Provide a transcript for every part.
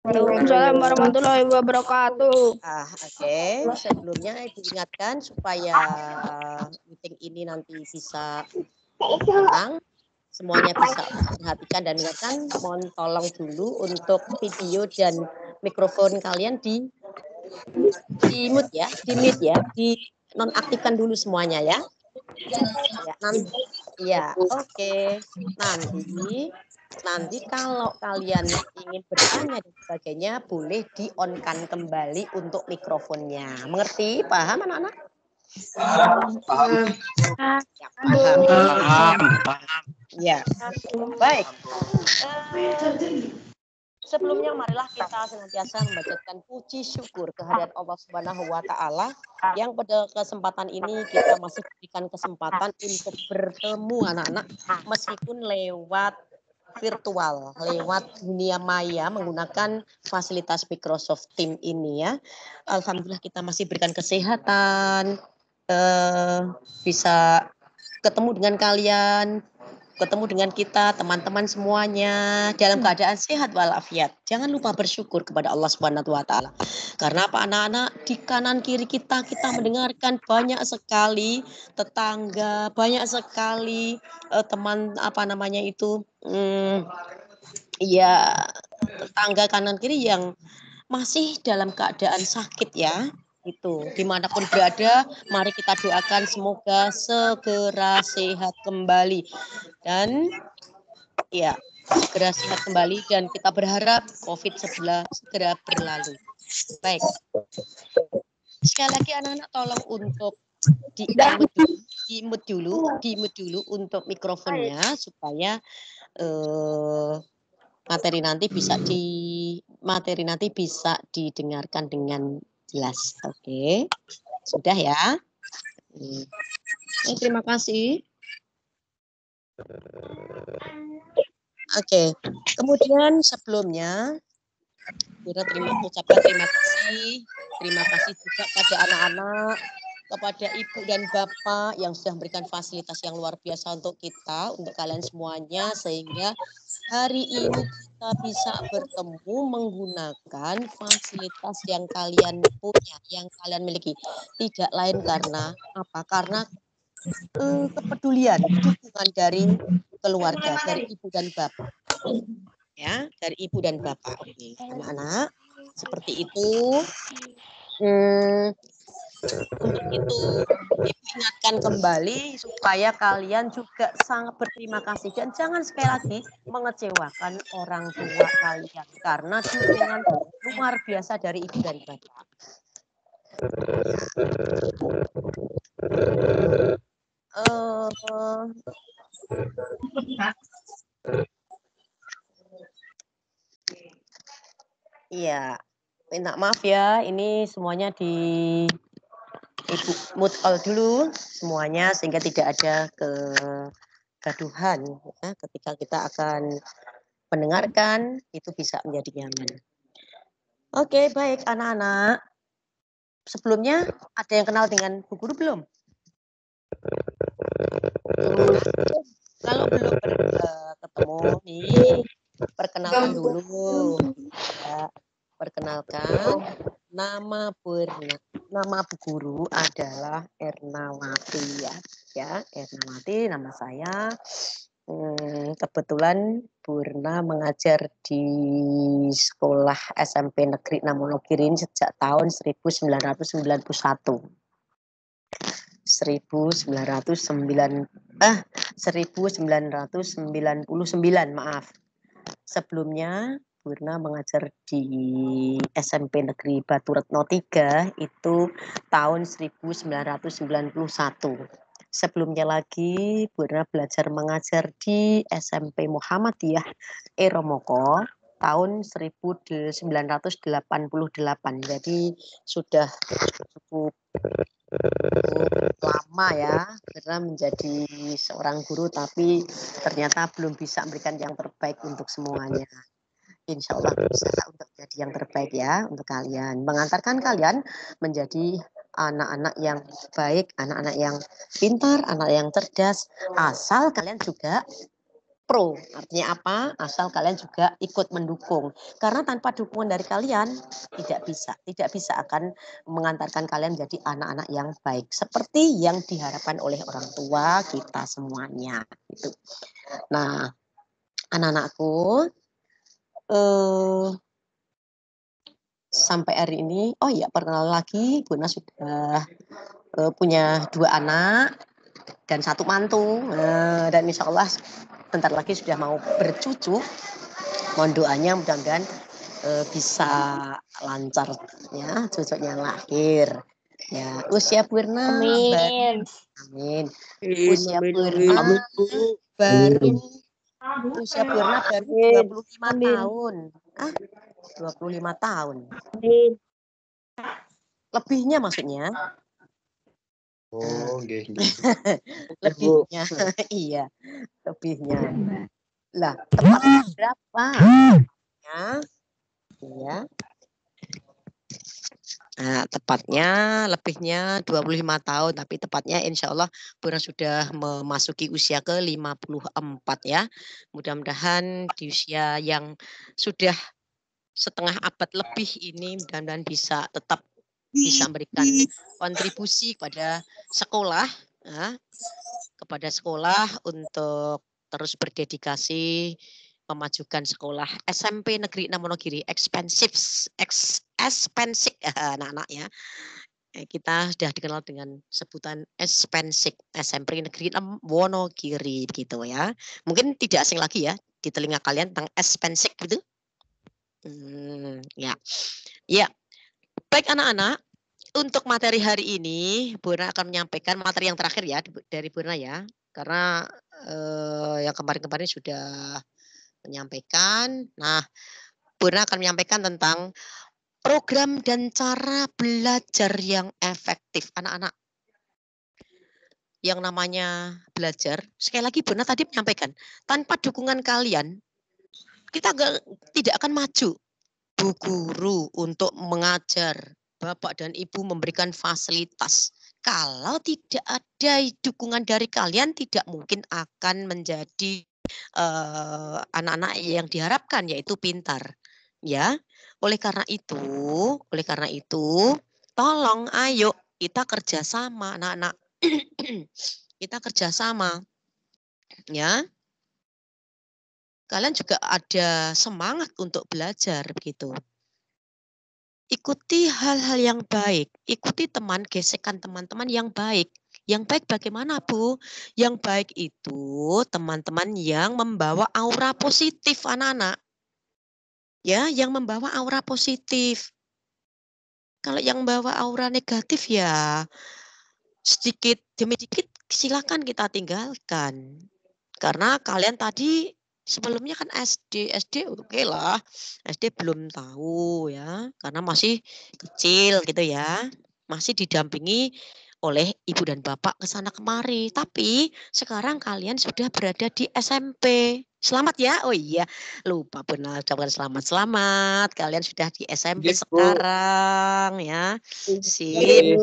Waalaikumsalam warahmatullahi wabarakatuh. Oke. Sebelumnya diingatkan supaya meeting ini nanti bisa tenang, semuanya bisa perhatikan dan ingatkan. Mohon tolong dulu untuk video dan mikrofon kalian di mute ya, di nonaktifkan dulu semuanya ya. Ya, nanti ya, oke. Nanti kalau kalian ingin bertanya dan sebagainya boleh di-on-kan kembali untuk mikrofonnya. Mengerti? Paham anak-anak? Ya, paham. Ya. Baik. Sebelumnya marilah kita senantiasa membacakan puji syukur kehadirat Allah Subhanahu wa taala yang pada kesempatan ini kita masih diberikan kesempatan untuk bertemu anak-anak meskipun lewat virtual, lewat dunia maya menggunakan fasilitas Microsoft Teams ini ya. Alhamdulillah kita masih berikan kesehatan, bisa ketemu dengan kalian, ketemu dengan kita, teman-teman semuanya dalam keadaan sehat walafiat. Jangan lupa bersyukur kepada Allah Subhanahu wa taala. Karena apa anak-anak, di kanan kiri kita mendengarkan banyak sekali tetangga, banyak sekali teman ya tetangga kanan kiri yang masih dalam keadaan sakit ya. Itu dimanapun berada, mari kita doakan semoga segera sehat kembali dan ya segera sehat kembali dan kita berharap COVID-19 segera berlalu. Baik, sekali lagi anak-anak tolong untuk di-mute dulu untuk mikrofonnya supaya materi nanti bisa didengarkan dengan jelas. Oke. Sudah ya. Terima kasih. Oke. Kemudian sebelumnya ucapkan terima kasih juga pada anak-anak, kepada ibu dan bapak yang sudah memberikan fasilitas yang luar biasa untuk kita, untuk kalian semuanya, sehingga hari ini kita bisa bertemu menggunakan fasilitas yang kalian punya, yang kalian miliki. Tidak lain karena apa? Karena kepedulian, dukungan dari keluarga, dari ibu dan bapak. Ya, dari ibu dan bapak. Oke, anak-anak, seperti itu. Untuk itu, Ibu ingatkan kembali supaya kalian juga sangat berterima kasih dan jangan sekali lagi mengecewakan orang tua kalian karena dukungan luar biasa dari ibu dan bapak. Iya, minta maaf ya, ini semuanya di Ibu mute all dulu semuanya sehingga tidak ada kegaduhan ya, ketika kita akan mendengarkan itu bisa menjadi nyaman. Oke, baik anak-anak. Sebelumnya ada yang kenal dengan Bu Guru belum? Kalau belum ketemu nih, perkenalkan dulu. Ya, perkenalkan nama Bu Guru adalah Ernawati ya. Ernawati nama saya. Kebetulan Purna mengajar di sekolah SMP Negeri 6 Wonogirin sejak tahun 1999. Maaf. Sebelumnya Purna mengajar di SMP Negeri Batu Retno 3 itu tahun 1991. Sebelumnya lagi Purna belajar mengajar di SMP Muhammadiyah Eromoko tahun 1988. Jadi sudah cukup lama ya karena menjadi seorang guru tapi ternyata belum bisa memberikan yang terbaik untuk semuanya. Insya Allah berusaha untuk jadi yang terbaik ya untuk kalian. Mengantarkan kalian menjadi anak-anak yang baik, anak-anak yang pintar, anak yang cerdas. Asal kalian juga pro. Artinya apa? Asal kalian juga ikut mendukung. Karena tanpa dukungan dari kalian tidak bisa akan mengantarkan kalian menjadi anak-anak yang baik seperti yang diharapkan oleh orang tua kita semuanya. Gitu. Nah, anak-anakku, sampai hari ini, oh iya perkenalan lagi, Buna sudah punya 2 anak dan 1 mantu, dan insya Allah bentar lagi sudah mau bercucu. Mohon doanya mudah-mudahan bisa lancar ya, cucunya lahir. Ya, usia Purna Amin. amin. Usia Purna Amin, Bu. baru usia Purna baru 25 Amin. tahun. 25 tahun. Amin. Lebihnya maksudnya. Oh, nggih. Lebihnya. Iya, lebihnya. Lah, tepatnya berapa? Ya. Nah, tepatnya lebihnya 25 tahun, tapi tepatnya insya Allah Buna sudah memasuki usia ke 54 ya. Mudah-mudahan di usia yang sudah setengah abad lebih ini mudah-mudahan bisa tetap bisa memberikan kontribusi kepada sekolah, ya, kepada sekolah untuk terus berdedikasi memajukan sekolah SMP Negeri 6 Wonogiri ekspensif anak-anak ya. Kita sudah dikenal dengan sebutan ekspensif SMP Negeri 6 Wonogiri gitu ya. Mungkin tidak asing lagi ya di telinga kalian tentang ekspensif gitu. Ya. Ya. Baik anak-anak, untuk materi hari ini Buna akan menyampaikan materi yang terakhir ya dari Buna ya. Karena yang kemarin-kemarin sudah menyampaikan. Nah, Buna akan menyampaikan tentang program dan cara belajar yang efektif anak-anak. Yang namanya belajar, sekali lagi Buna tadi menyampaikan, tanpa dukungan kalian, kita tidak akan maju. Bu guru untuk mengajar, Bapak dan Ibu memberikan fasilitas. Kalau tidak ada dukungan dari kalian, tidak mungkin akan menjadi anak-anak yang diharapkan yaitu pintar. Ya, oleh karena itu, tolong ayo kita kerjasama anak-anak. Kita kerjasama, ya. Kalian juga ada semangat untuk belajar begitu. Ikuti hal-hal yang baik, ikuti gesekan teman-teman yang baik. Yang baik bagaimana, Bu? Yang baik itu teman-teman yang membawa aura positif anak-anak. Ya, yang membawa aura positif. Kalau yang membawa aura negatif ya sedikit demi sedikit silakan kita tinggalkan. Karena kalian tadi sebelumnya kan SD oke lah. SD belum tahu ya, karena masih kecil gitu ya. Masih didampingi oleh ibu dan bapak ke sana kemari. Tapi sekarang kalian sudah berada di SMP. Selamat ya. Oh iya, lupa benar ucapkan selamat. Selamat. Kalian sudah di SMP sekarang ya. Sip.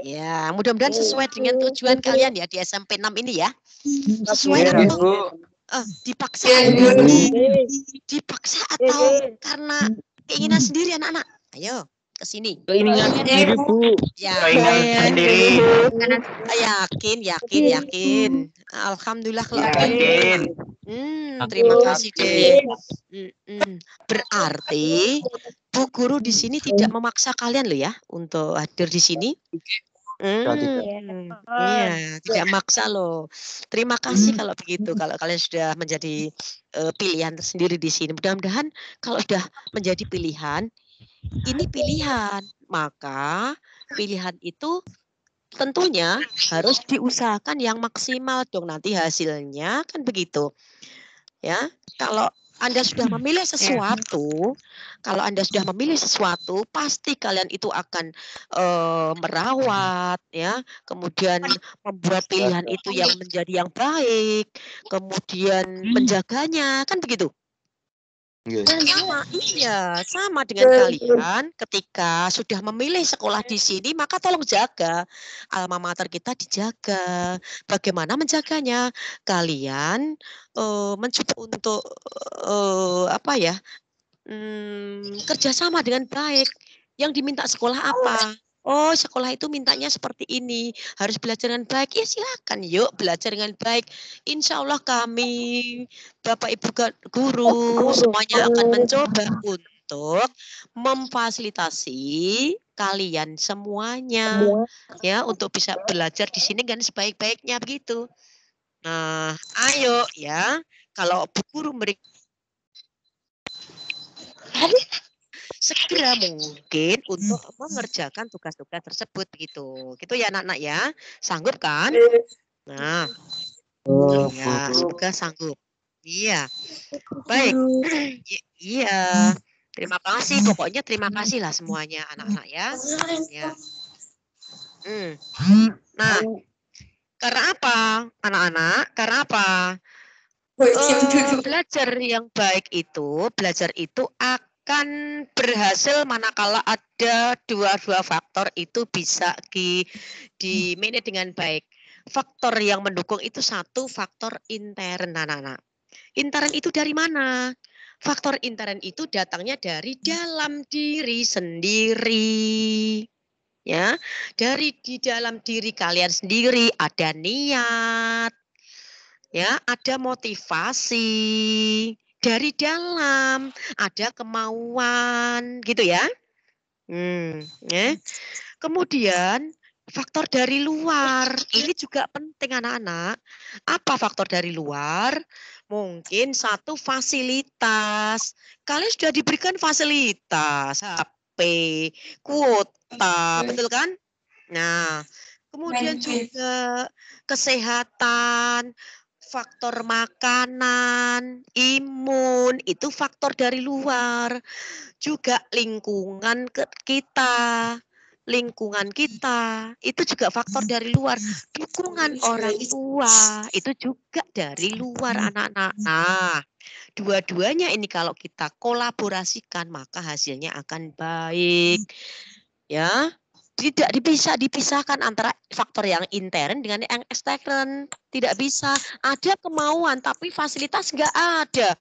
Ya, mudah-mudahan sesuai dengan tujuan kalian ya di SMP 6 ini ya. Sesuai atau dipaksa atau karena keinginan sendiri anak-anak. Ayo ke sini. Keinginan sendiri, Bu. Ya, Keinginan sendiri. yakin. Alhamdulillah kalau Yakin. terima kasih deh. Berarti Bu Guru di sini tidak memaksa kalian loh ya untuk hadir di sini. Iya, tidak maksa loh. Terima kasih kalau begitu. Kalau kalian sudah menjadi pilihan tersendiri di sini. Mudah-mudahan kalau sudah menjadi pilihan, ini pilihan. Maka pilihan itu tentunya harus diusahakan yang maksimal dong nanti hasilnya kan begitu. Ya, kalau Anda sudah memilih sesuatu, pasti kalian itu akan merawat, ya, kemudian membuat pilihan itu yang menjadi yang baik, kemudian menjaganya, kan begitu. Sama dengan kalian ketika sudah memilih sekolah di sini, maka tolong jaga alma mater kita dijaga. Bagaimana menjaganya? Kalian mencoba untuk kerjasama dengan baik. Yang diminta sekolah apa? Oh, sekolah itu mintanya seperti ini, harus belajar dengan baik. Ya silakan, yuk belajar dengan baik. Insya Allah kami, Bapak Ibu guru, semuanya akan mencoba untuk memfasilitasi kalian semuanya, ya, untuk bisa belajar di sini kan sebaik-baiknya begitu. Nah, ayo ya, kalau Bu Guru segera mungkin untuk mengerjakan tugas-tugas tersebut gitu. Gitu ya anak-anak ya. Sanggup kan? Nah, ya, semoga sanggup. Iya. Baik. Iya. Terima kasih. Pokoknya terima kasih lah semuanya anak-anak ya. Ya. Nah, karena apa anak-anak? Karena apa? Belajar yang baik itu, belajar itu akan berhasil manakala ada dua faktor itu bisa di-manage dengan baik. Faktor yang mendukung itu satu, faktor intern anak-anak. Intern itu dari mana? Faktor intern itu datangnya dari dalam diri sendiri. Ya, dari di dalam diri kalian sendiri ada niat. Ya, ada motivasi dari dalam, ada kemauan, gitu ya. Ya. Kemudian faktor dari luar, ini juga penting anak-anak. Apa faktor dari luar? Mungkin satu fasilitas. Kalian sudah diberikan fasilitas, HP, kuota, betul kan? Nah, kemudian juga kesehatan, faktor makanan, imun, itu faktor dari luar. Juga lingkungan kita. Lingkungan kita itu juga faktor dari luar. Dukungan orang tua itu juga dari luar anak-anak. Nah, dua-duanya ini kalau kita kolaborasikan maka hasilnya akan baik. Ya, tidak bisa dipisahkan antara faktor yang intern dengan yang ekstern. Tidak bisa. Ada kemauan tapi fasilitas nggak ada.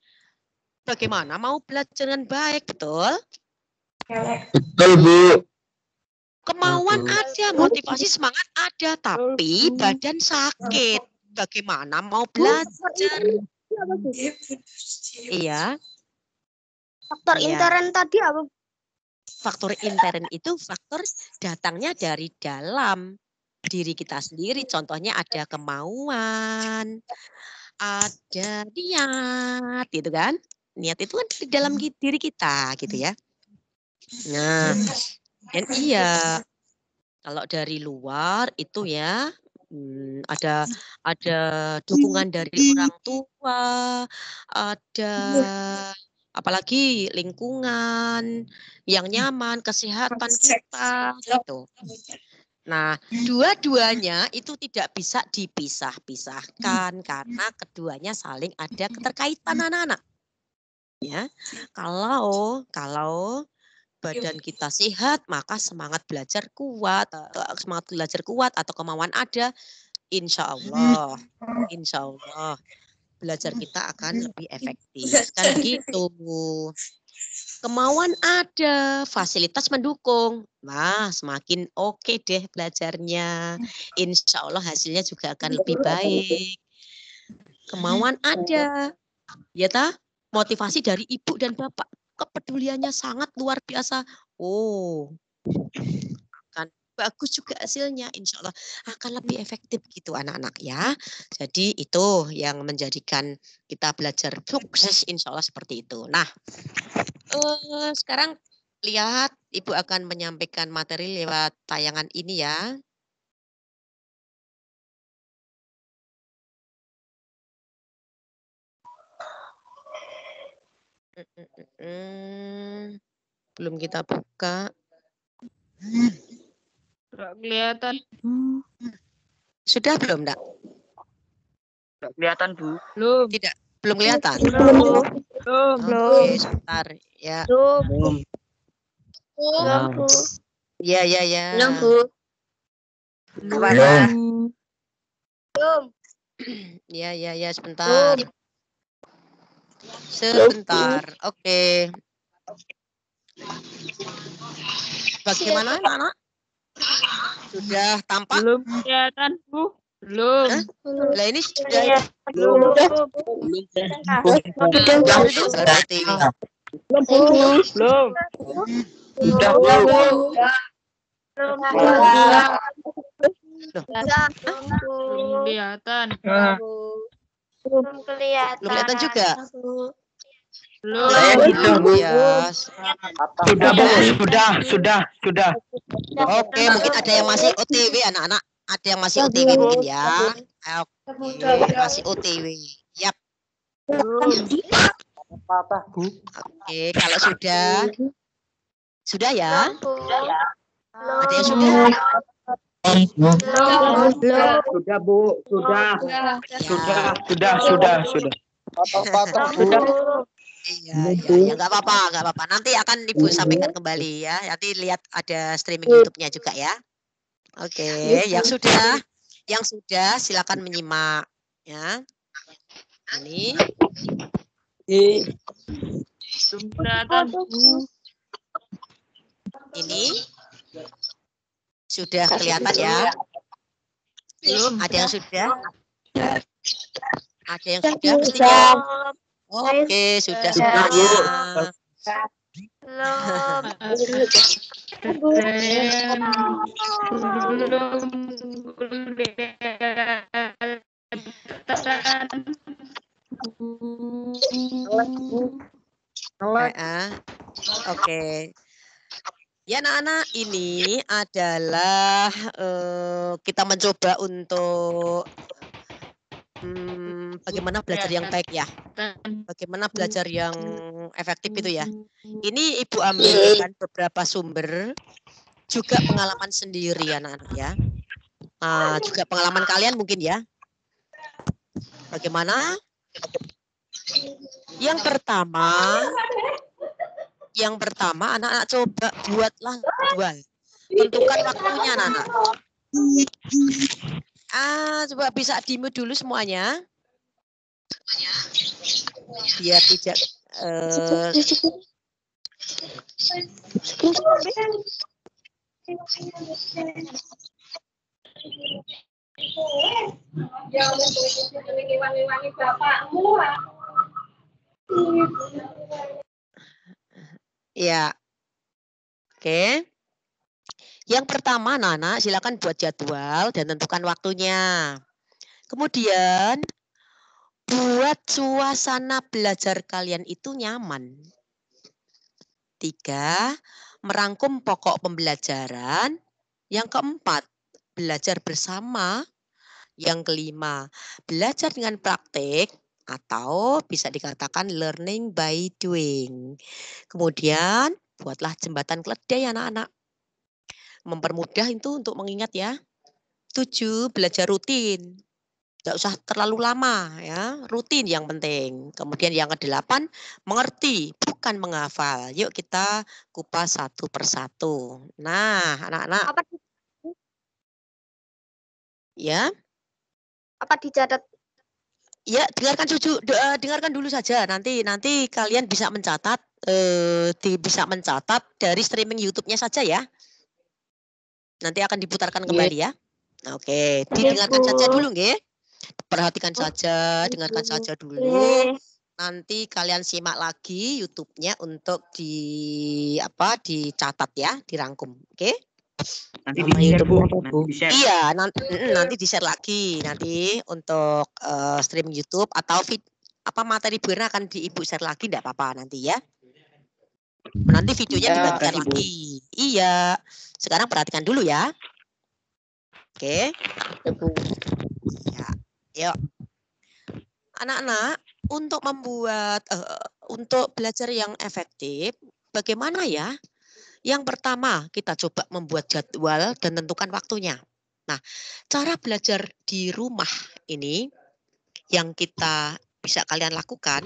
Bagaimana mau belajar dengan baik, betul? Betul, Bu. Kemauan ada, motivasi semangat ada, tapi badan sakit. Bagaimana mau belajar? Iya. Faktor intern tadi apa? Faktor intern itu faktor datangnya dari dalam diri kita sendiri. Contohnya ada kemauan, ada niat, gitu kan? Niat itu kan di dalam diri kita, gitu ya. Nah, dan iya, kalau dari luar itu ya ada dukungan dari orang tua, ada apalagi lingkungan yang nyaman, kesehatan kita, gitu. Nah, dua-duanya itu tidak bisa dipisah-pisahkan karena keduanya saling ada keterkaitan anak-anak. Ya, kalau badan kita sehat, maka semangat belajar kuat atau kemauan ada, insya Allah belajar kita akan lebih efektif. Kan begitu. Kemauan ada, fasilitas mendukung. Nah, semakin oke deh belajarnya. Insya Allah hasilnya juga akan lebih baik. Kemauan ada. Ya ta? Motivasi dari ibu dan bapak. Kepeduliannya sangat luar biasa. Oh, akan bagus juga hasilnya. Insya Allah akan lebih efektif gitu anak-anak ya. Jadi itu yang menjadikan kita belajar sukses insya Allah seperti itu. Nah, sekarang lihat Ibu akan menyampaikan materi lewat tayangan ini ya. Belum kita buka. Nggak kelihatan. Sudah belum, Ndak? Nggak kelihatan, Bu. Belum. Tidak, belum kelihatan. Belum. Oke, sebentar ya. Belum. Bu. Ya, ya, ya. Belum. Ya, ya, ya, sebentar. Sebentar. Oke. Bagaimana, anak-anak? Sudah tampak? Belum kelihatan, Bu. Belum. Hah? Lah ini sudah Belum. baru itu baru OTW. Belum. Sudah, Bu. Belum kelihatan. Belum kelihatan juga. Belum. Saya sudah, Bu. Ya. Sudah, Bu. Sudah. Oke, mungkin ada yang masih OTW anak-anak. Ada yang masih OTW mungkin ya. Oke, masih OTW. Yap. Oke, kalau sudah ya. Ada yang sudah? Sudah, Bu. Sudah. Ya. Sudah. Iya, ya, nggak apa-apa. Nanti akan Ibu sampaikan kembali ya. Nanti lihat ada streaming YouTube-nya juga ya. Oke, yang sudah silakan menyimak ya. Ini Belum kelihatan, Bu. ini sudah kelihatan ya. Belum. Ada yang sudah? Ada yang sudah pastinya. Oke, sudah semuanya. Oke. Ya anak-anak, ini adalah kita mencoba untuk bagaimana belajar yang baik ya. Bagaimana belajar yang efektif itu ya. Ini Ibu ambilkan beberapa sumber, juga pengalaman sendiri anak-anak ya. Juga pengalaman kalian mungkin ya. Bagaimana? Yang pertama anak-anak coba buatlah jadwal. Tentukan waktunya anak-anak. Coba bisa di-mute dulu semuanya. Biar tidak ya. Oke. Yang pertama, Nana, silakan buat jadwal dan tentukan waktunya. Kemudian, buat suasana belajar kalian itu nyaman. 3, merangkum pokok pembelajaran. Yang keempat, belajar bersama. Yang kelima, belajar dengan praktik atau bisa dikatakan learning by doing. Kemudian, buatlah jembatan keledai anak-anak. Mempermudah itu untuk mengingat ya. 7, belajar rutin. Tidak usah terlalu lama ya, rutin yang penting. Kemudian yang ke-8, mengerti bukan menghafal. Yuk kita kupas satu persatu. Nah, anak-anak. Ya. Apa dicatat? Ya, dengarkan dulu saja. Nanti kalian bisa mencatat, bisa mencatat dari streaming YouTube-nya saja ya. Nanti akan diputarkan kembali ya. Oke, didengarkan saja dulu nggih. Perhatikan saja, dengarkan saja dulu. Nanti kalian simak lagi YouTube-nya untuk dicatat ya, dirangkum. Oke? Nanti di-share, Bu. Iya, nanti di-share lagi nanti untuk streaming YouTube atau materi Buana akan Ibu share lagi enggak apa-apa nanti ya. Nanti videonya dibagikan lagi. Iya. Sekarang perhatikan dulu ya. Oke. Ya. Yuk. Anak-anak, untuk belajar yang efektif, bagaimana ya? Yang pertama, kita coba membuat jadwal dan tentukan waktunya. Nah, cara belajar di rumah ini yang kita bisa kalian lakukan,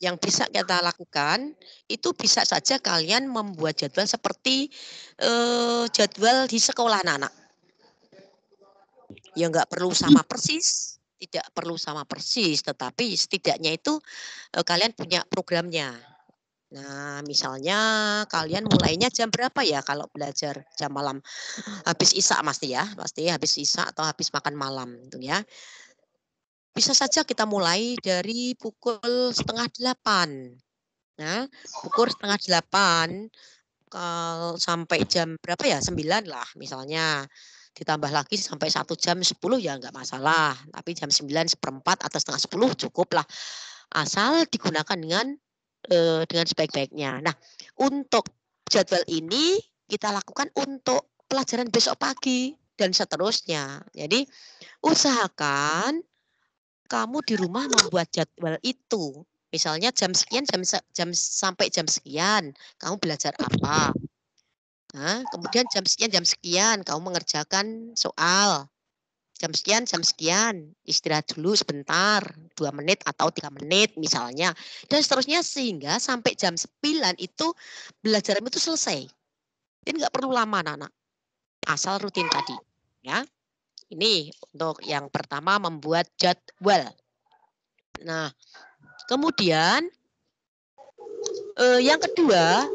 Yang bisa kita lakukan itu bisa saja kalian membuat jadwal seperti jadwal di sekolah anak-anak. Ya nggak perlu sama persis, tidak perlu sama persis, tetapi setidaknya itu kalian punya programnya. Nah, misalnya kalian mulainya jam berapa ya kalau belajar jam malam? Habis isya pasti habis isya atau habis makan malam gitu ya. Bisa saja kita mulai dari pukul 7:30. Nah, pukul 7:30 kalau sampai jam berapa ya? 9 lah misalnya. Ditambah lagi sampai 1 jam 10 ya nggak masalah. Tapi jam 9:15 atau 9:30 cukup lah. Asal digunakan dengan sebaik-baiknya. Nah, untuk jadwal ini kita lakukan untuk pelajaran besok pagi dan seterusnya. Jadi usahakan kamu di rumah membuat jadwal itu. Misalnya jam sekian, sampai jam sekian, kamu belajar apa. Nah, kemudian jam sekian, kamu mengerjakan soal. Jam sekian, istirahat dulu sebentar, 2 menit atau 3 menit misalnya. Dan seterusnya sehingga sampai jam 9 itu belajarmu itu selesai. Jadi nggak perlu lama anak-anak. Asal rutin tadi. Ya. Ini untuk yang pertama membuat jadwal. Nah, kemudian yang kedua,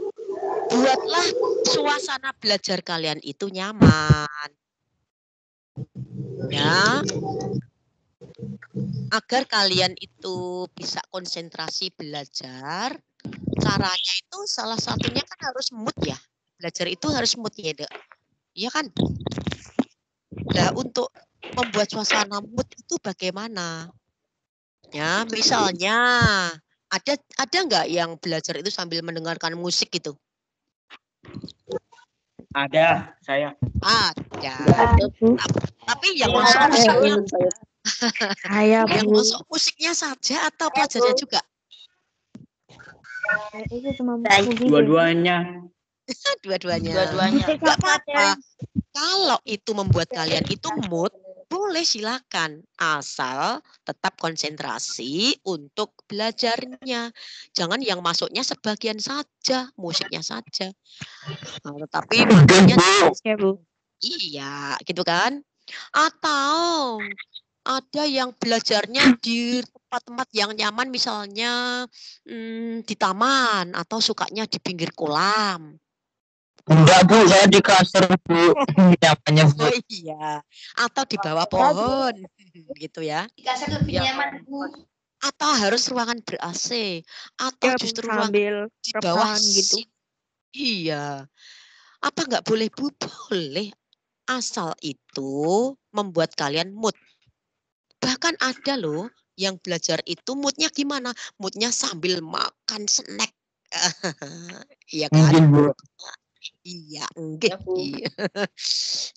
buatlah suasana belajar kalian itu nyaman. Ya. Agar kalian itu bisa konsentrasi belajar, caranya itu salah satunya kan harus mood ya. Belajar itu harus mood ya, Dek. Iya kan? Nah, untuk membuat suasana mood itu bagaimana? Ya, misalnya ada nggak yang belajar itu sambil mendengarkan musik gitu? Ada, saya. Ada. Tapi yang masuk musiknya yang masuk musiknya saja atau pelajarnya juga? Dua-duanya. Dua-duanya. Nggak apa-apa. Kalau itu membuat kalian itu mood, boleh silakan. Asal tetap konsentrasi untuk belajarnya. Jangan yang masuknya sebagian saja, musiknya saja. Nah, tetapi makanya iya, gitu kan? Atau ada yang belajarnya di tempat-tempat yang nyaman, misalnya di taman atau sukanya di pinggir kolam. Enggak, Bu, saya di kasur, Bu. Nyamannya, Bu. Oh iya, atau di bawah pohon, gitu ya. Di kasur lebih nyaman, Bu. Atau harus ruangan ber-AC, atau justru ruangan di bawah gitu. Iya. Apa nggak boleh, Bu? Boleh. Asal itu membuat kalian mood. Bahkan ada loh yang belajar itu moodnya gimana? Moodnya sambil makan snack. Iya kan? Iya, enggak. Iya.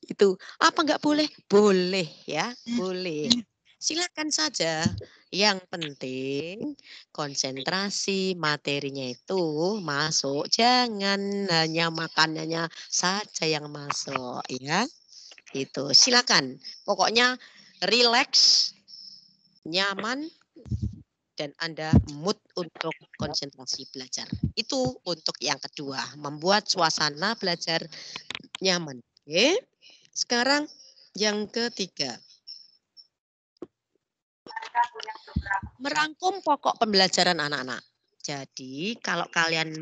Itu apa nggak boleh? Boleh ya, boleh. Silakan saja. Yang penting konsentrasi materinya itu masuk. Jangan hanya makanannya saja yang masuk ya. Itu silakan. Pokoknya relax, nyaman, dan Anda mood untuk konsentrasi belajar. Itu untuk yang kedua, membuat suasana belajar nyaman. Oke. Sekarang yang ketiga. Merangkum pokok pembelajaran anak-anak. Jadi kalau kalian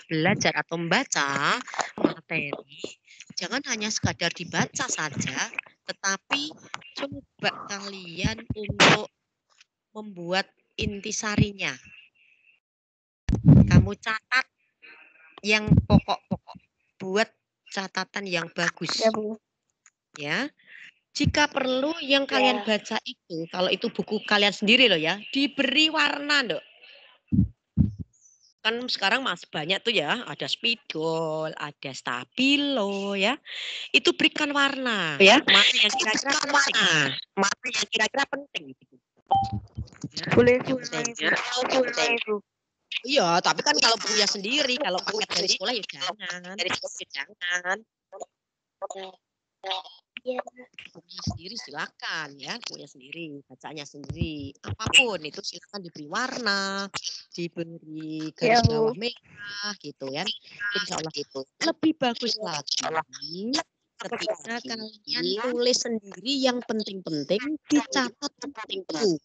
belajar atau membaca materi, jangan hanya sekadar dibaca saja, tetapi coba kalian untuk membuat intisarinya. Kamu catat yang pokok-pokok. Buat catatan yang bagus. Ya, Bu. Ya. Jika perlu yang kalian baca itu, kalau itu buku kalian sendiri loh ya, diberi warna, Dok. Kan sekarang masih banyak tuh ya, ada spidol, ada stabilo ya. Itu berikan warna. Ya. Mana yang kira-kira penting? Mana yang kira-kira penting? Boleh, Bu. Iya, tapi kan kalau punya sendiri, kalau paket dari sekolah ya jangan. Dari sekolah ya jangan. Iya. Bukunya sendiri silakan ya, bukunya sendiri, bacanya sendiri. Apapun itu silakan diberi warna, diberi garis Ya, bawah Bu. merah gitu kan. Insya Allah itu. Lebih bagus lagi ketika kalian tulis sendiri yang penting-penting dicatat dulu.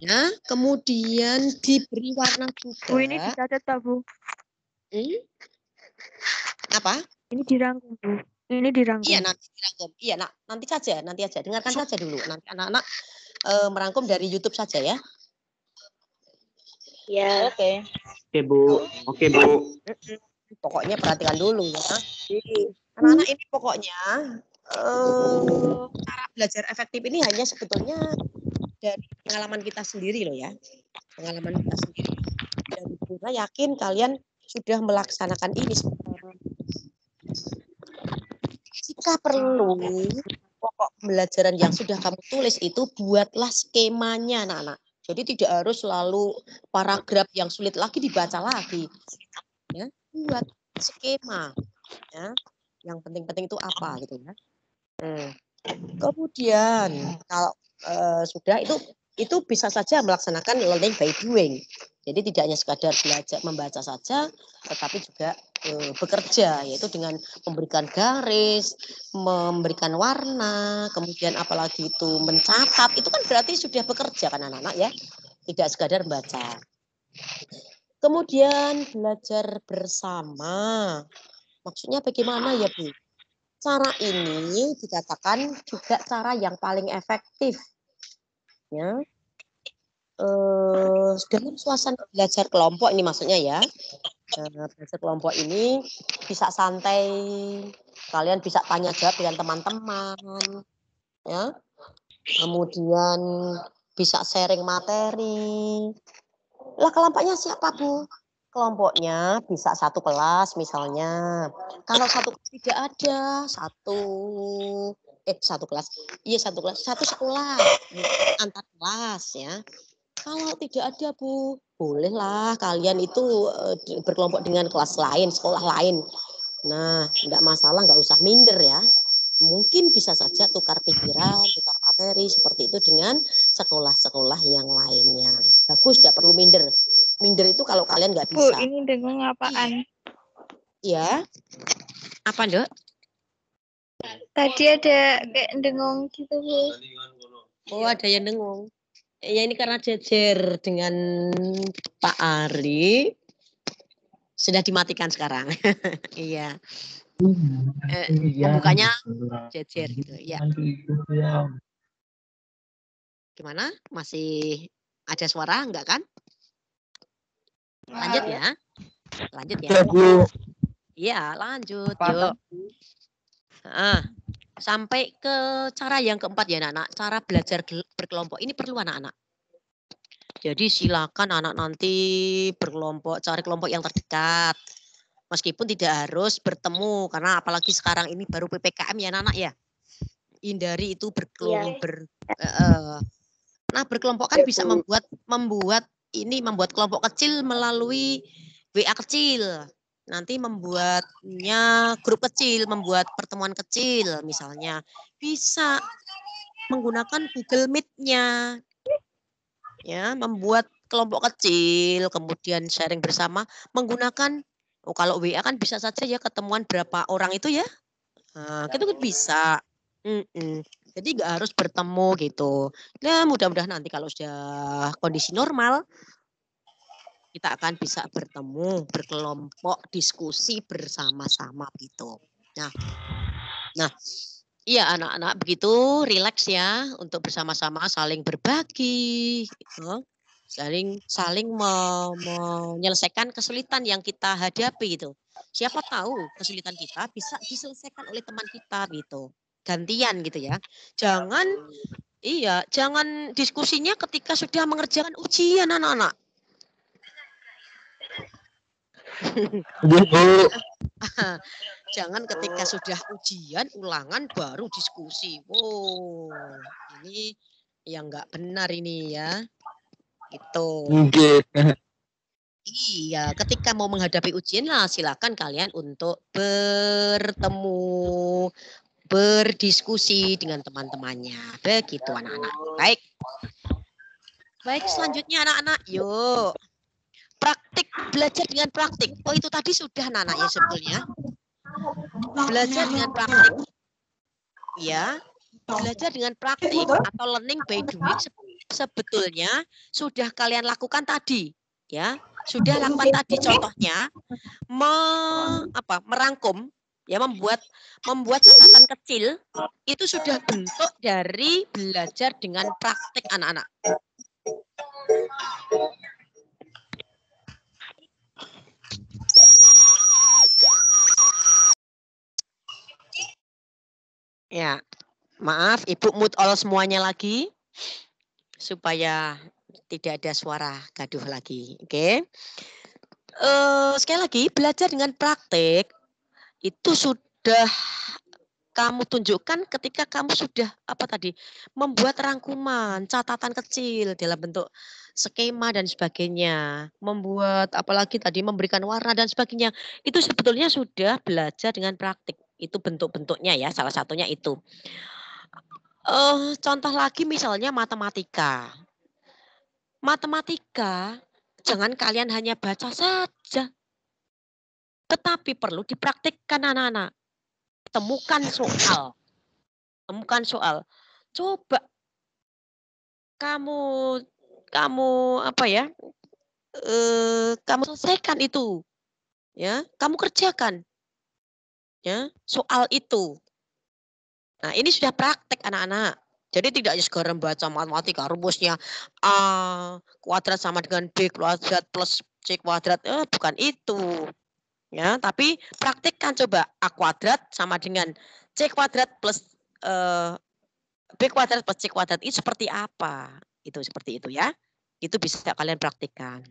Ya, kemudian diberi warna Bu, ini juga. dicatat, Pak, Bu. Apa? Ini dirangkum, Bu. Ini dirangkum. Iya nanti dirangkum. Iya nanti aja. Dengarkan saja dulu. Nanti anak-anak merangkum dari YouTube saja ya. Ya. Oke Bu. Oke Bu. Pokoknya perhatikan dulu ya. Anak-anak ini pokoknya cara belajar efektif ini hanya sebetulnya dari pengalaman kita sendiri loh ya. Pengalaman kita sendiri. Dan saya yakin kalian sudah melaksanakan ini sekarang. Jika perlu, pokok pembelajaran yang sudah kamu tulis itu buatlah skemanya anak-anak. Jadi tidak harus selalu paragraf yang sulit lagi dibaca lagi. Ya, buat skema. Ya. Yang penting-penting itu apa gitu ya. Kemudian kalau sudah itu bisa saja melaksanakan learning by doing. Jadi tidak hanya sekadar belajar membaca saja, tetapi juga bekerja, yaitu dengan memberikan garis, memberikan warna, kemudian apalagi itu mencatat, itu kan berarti sudah bekerja kan anak-anak ya, tidak sekadar membaca. Kemudian belajar bersama, maksudnya bagaimana ya Bu? Cara ini dikatakan juga cara yang paling efektif. Ya. Dalam suasana belajar kelompok ini maksudnya ya. Belajar kelompok ini bisa santai, kalian bisa tanya jawab dengan teman-teman. Ya. Kemudian bisa sharing materi. Lah kelompoknya siapa Bu? Kelompoknya bisa satu kelas misalnya. Kalau satu tidak ada satu kelas, iya satu sekolah antar kelas ya. Kalau tidak ada Bu, bolehlah kalian itu berkelompok dengan kelas lain, sekolah lain. Nah, tidak masalah, nggak usah minder ya. Mungkin bisa saja tukar pikiran, tukar materi seperti itu dengan sekolah-sekolah yang lainnya. Bagus, tidak perlu minder. Minder itu kalau kalian nggak Bu, bisa. ini dengung apaan? Ya, apa Dok? Tadi ada kayak dengung gitu, Bu. Oh, ada yang dengung. Ya ini karena jejer dengan Pak Ari. Sudah dimatikan sekarang. Iya. Pembukanya jejer gitu. Ya. Gimana? Masih ada suara enggak kan? Lanjut ya. Lanjut ya. Iya, lanjut. Yuk. Sampai ke cara yang keempat ya anak-anak. Cara belajar berkelompok. Ini perlu anak-anak. Jadi silakan anak nanti berkelompok, cari kelompok yang terdekat. Meskipun tidak harus bertemu, karena apalagi sekarang ini baru PPKM ya anak-anak ya. Hindari itu berkelompok. Nah berkelompok kan bisa membuat kelompok kecil melalui WA kecil. Nanti membuatnya grup kecil, membuat pertemuan kecil misalnya. Bisa menggunakan Google Meet-nya. Ya, membuat kelompok kecil, kemudian sharing bersama menggunakan kalau WA kan bisa saja ya ketemuan berapa orang itu ya. Nah, itu kan bisa. Jadi nggak harus bertemu gitu. Nah, mudah-mudahan nanti kalau sudah kondisi normal kita akan bisa bertemu, berkelompok, diskusi bersama-sama gitu. Nah, iya anak-anak begitu rileks ya untuk bersama-sama saling berbagi, gitu. saling menyelesaikan kesulitan yang kita hadapi gitu. Siapa tahu kesulitan kita bisa diselesaikan oleh teman kita gitu. Gantian gitu ya. Jangan diskusinya ketika sudah mengerjakan ujian anak-anak. Jangan ketika sudah ujian, ulangan baru diskusi. Oh, ini yang nggak benar ini ya. Gitu. Iya, ketika mau menghadapi ujian lah silakan kalian untuk bertemu, berdiskusi dengan teman-temannya. Begitu anak-anak. Baik. Baik, selanjutnya anak-anak, yuk. Praktik, belajar dengan praktik. Oh, itu tadi sudah anak-anak ya sebetulnya. Belajar dengan praktik. Ya, belajar dengan praktik atau learning by doing sebetulnya sudah kalian lakukan tadi. Ya, sudah lakukan tadi. Contohnya, merangkum, ya, membuat catatan kecil, itu sudah bentuk dari belajar dengan praktik anak-anak. Ya, maaf, Ibu mute all semuanya lagi supaya tidak ada suara gaduh lagi. Oke. Sekali lagi, belajar dengan praktik itu sudah kamu tunjukkan ketika kamu sudah membuat rangkuman, catatan kecil dalam bentuk skema dan sebagainya, membuat apalagi tadi memberikan warna dan sebagainya. Itu sebetulnya sudah belajar dengan praktik. Itu bentuk-bentuknya ya, salah satunya itu. Contoh lagi misalnya matematika. Matematika, jangan kalian hanya baca saja. Tetapi perlu dipraktikkan anak-anak. Temukan soal. Coba kamu kamu selesaikan itu. Ya, kamu kerjakan. Ya, soal itu. Nah, ini sudah praktek anak-anak. Jadi tidak sekedar membaca matematika rumusnya A kuadrat sama dengan B kuadrat plus C kuadrat. Bukan itu. Ya, tapi praktikkan coba A kuadrat sama dengan C kuadrat plus B kuadrat plus C kuadrat itu seperti apa? Itu seperti itu ya. Itu bisa kalian praktikkan.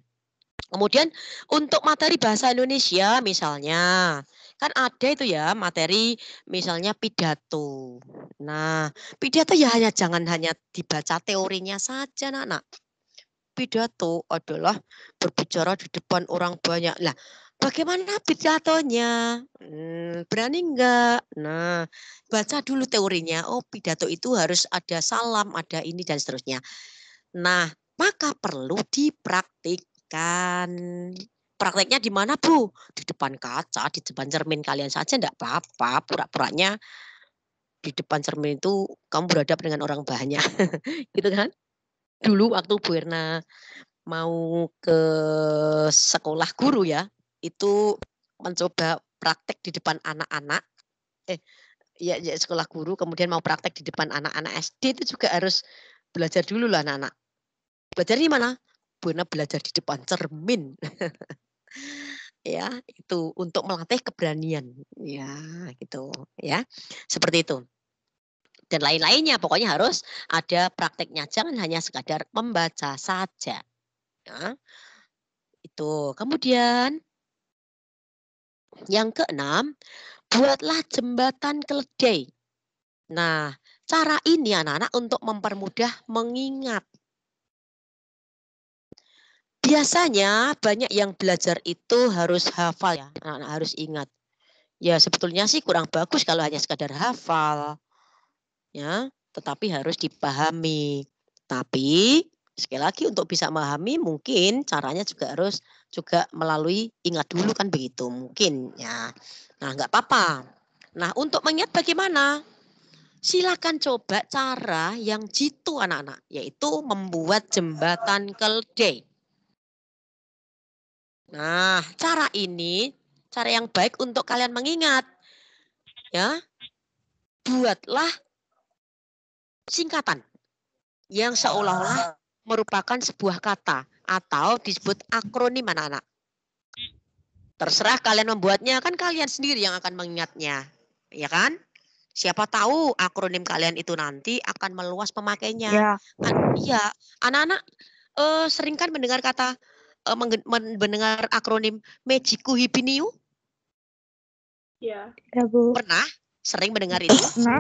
Kemudian untuk materi bahasa Indonesia misalnya, kan ada itu ya materi misalnya pidato. Nah, pidato ya jangan hanya dibaca teorinya saja, Nak. Pidato adalah berbicara di depan orang banyak. Lah, bagaimana pidatonya? Berani enggak? Nah, baca dulu teorinya. Oh, pidato itu harus ada salam, ada ini dan seterusnya. Nah, maka perlu dipraktikkan. Prakteknya di mana, Bu? Di depan kaca, di depan cermin kalian saja enggak apa-apa. Pura-puranya di depan cermin itu kamu berhadapan dengan orang banyak. Gitu kan? Dulu waktu Bu Erna mau ke sekolah guru ya, itu mencoba praktek di depan anak-anak. Ya sekolah guru kemudian mau praktek di depan anak-anak SD itu juga harus belajar dulu lah anak-anak. Belajar di mana? Benar belajar di depan cermin. Ya, itu untuk melatih keberanian. Ya, gitu ya. Seperti itu. Dan lain-lainnya pokoknya harus ada prakteknya. Jangan hanya sekadar membaca saja. Ya. Itu. Kemudian yang keenam, buatlah jembatan keledai. Nah, cara ini anak-anak untuk mempermudah mengingat. Biasanya banyak yang belajar itu harus hafal ya, anak-anak harus ingat. Ya sebetulnya sih kurang bagus kalau hanya sekadar hafal. Ya, tetapi harus dipahami. Tapi sekali lagi untuk bisa memahami mungkin caranya juga harus melalui ingat dulu kan begitu mungkin ya. Nah, enggak apa-apa. Nah, untuk mengingat bagaimana? Silakan coba cara yang jitu anak-anak, yaitu membuat jembatan keledai. Nah, cara ini, cara yang baik untuk kalian mengingat. Ya, buatlah singkatan yang seolah-olah merupakan sebuah kata atau disebut akronim anak-anak. Terserah kalian membuatnya, kan kalian sendiri yang akan mengingatnya. Ya kan? Siapa tahu akronim kalian itu nanti akan meluas pemakainya. Ya. Iya, anak-anak sering kan mendengar kata mendengar akronim Mejiku Hibiniu? Ya, Bu. Pernah? Sering mendengar itu? Nah,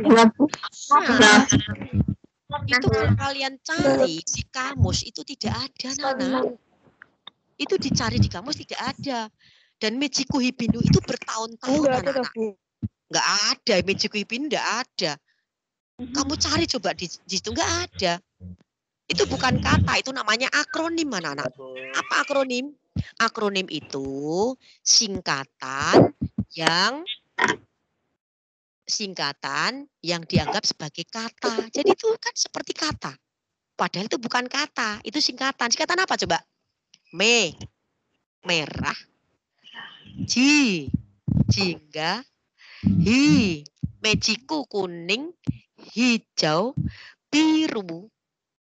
Nah, itu kalau kalian cari di kamus itu tidak ada, Nana. Itu dicari di kamus tidak ada. Dan Mejiku Hibiniu itu bertahun-tahun, anak-anak. Nggak ada, Mejiku Hipini nggak ada. Kamu cari coba di situ, nggak ada. Itu bukan kata, itu namanya akronim, anak-anak. Apa akronim? Akronim itu singkatan yang dianggap sebagai kata. Jadi itu kan seperti kata. Padahal itu bukan kata, itu singkatan. Singkatan apa coba? Merah. Jingga. Mejiku kuning, hijau, biru,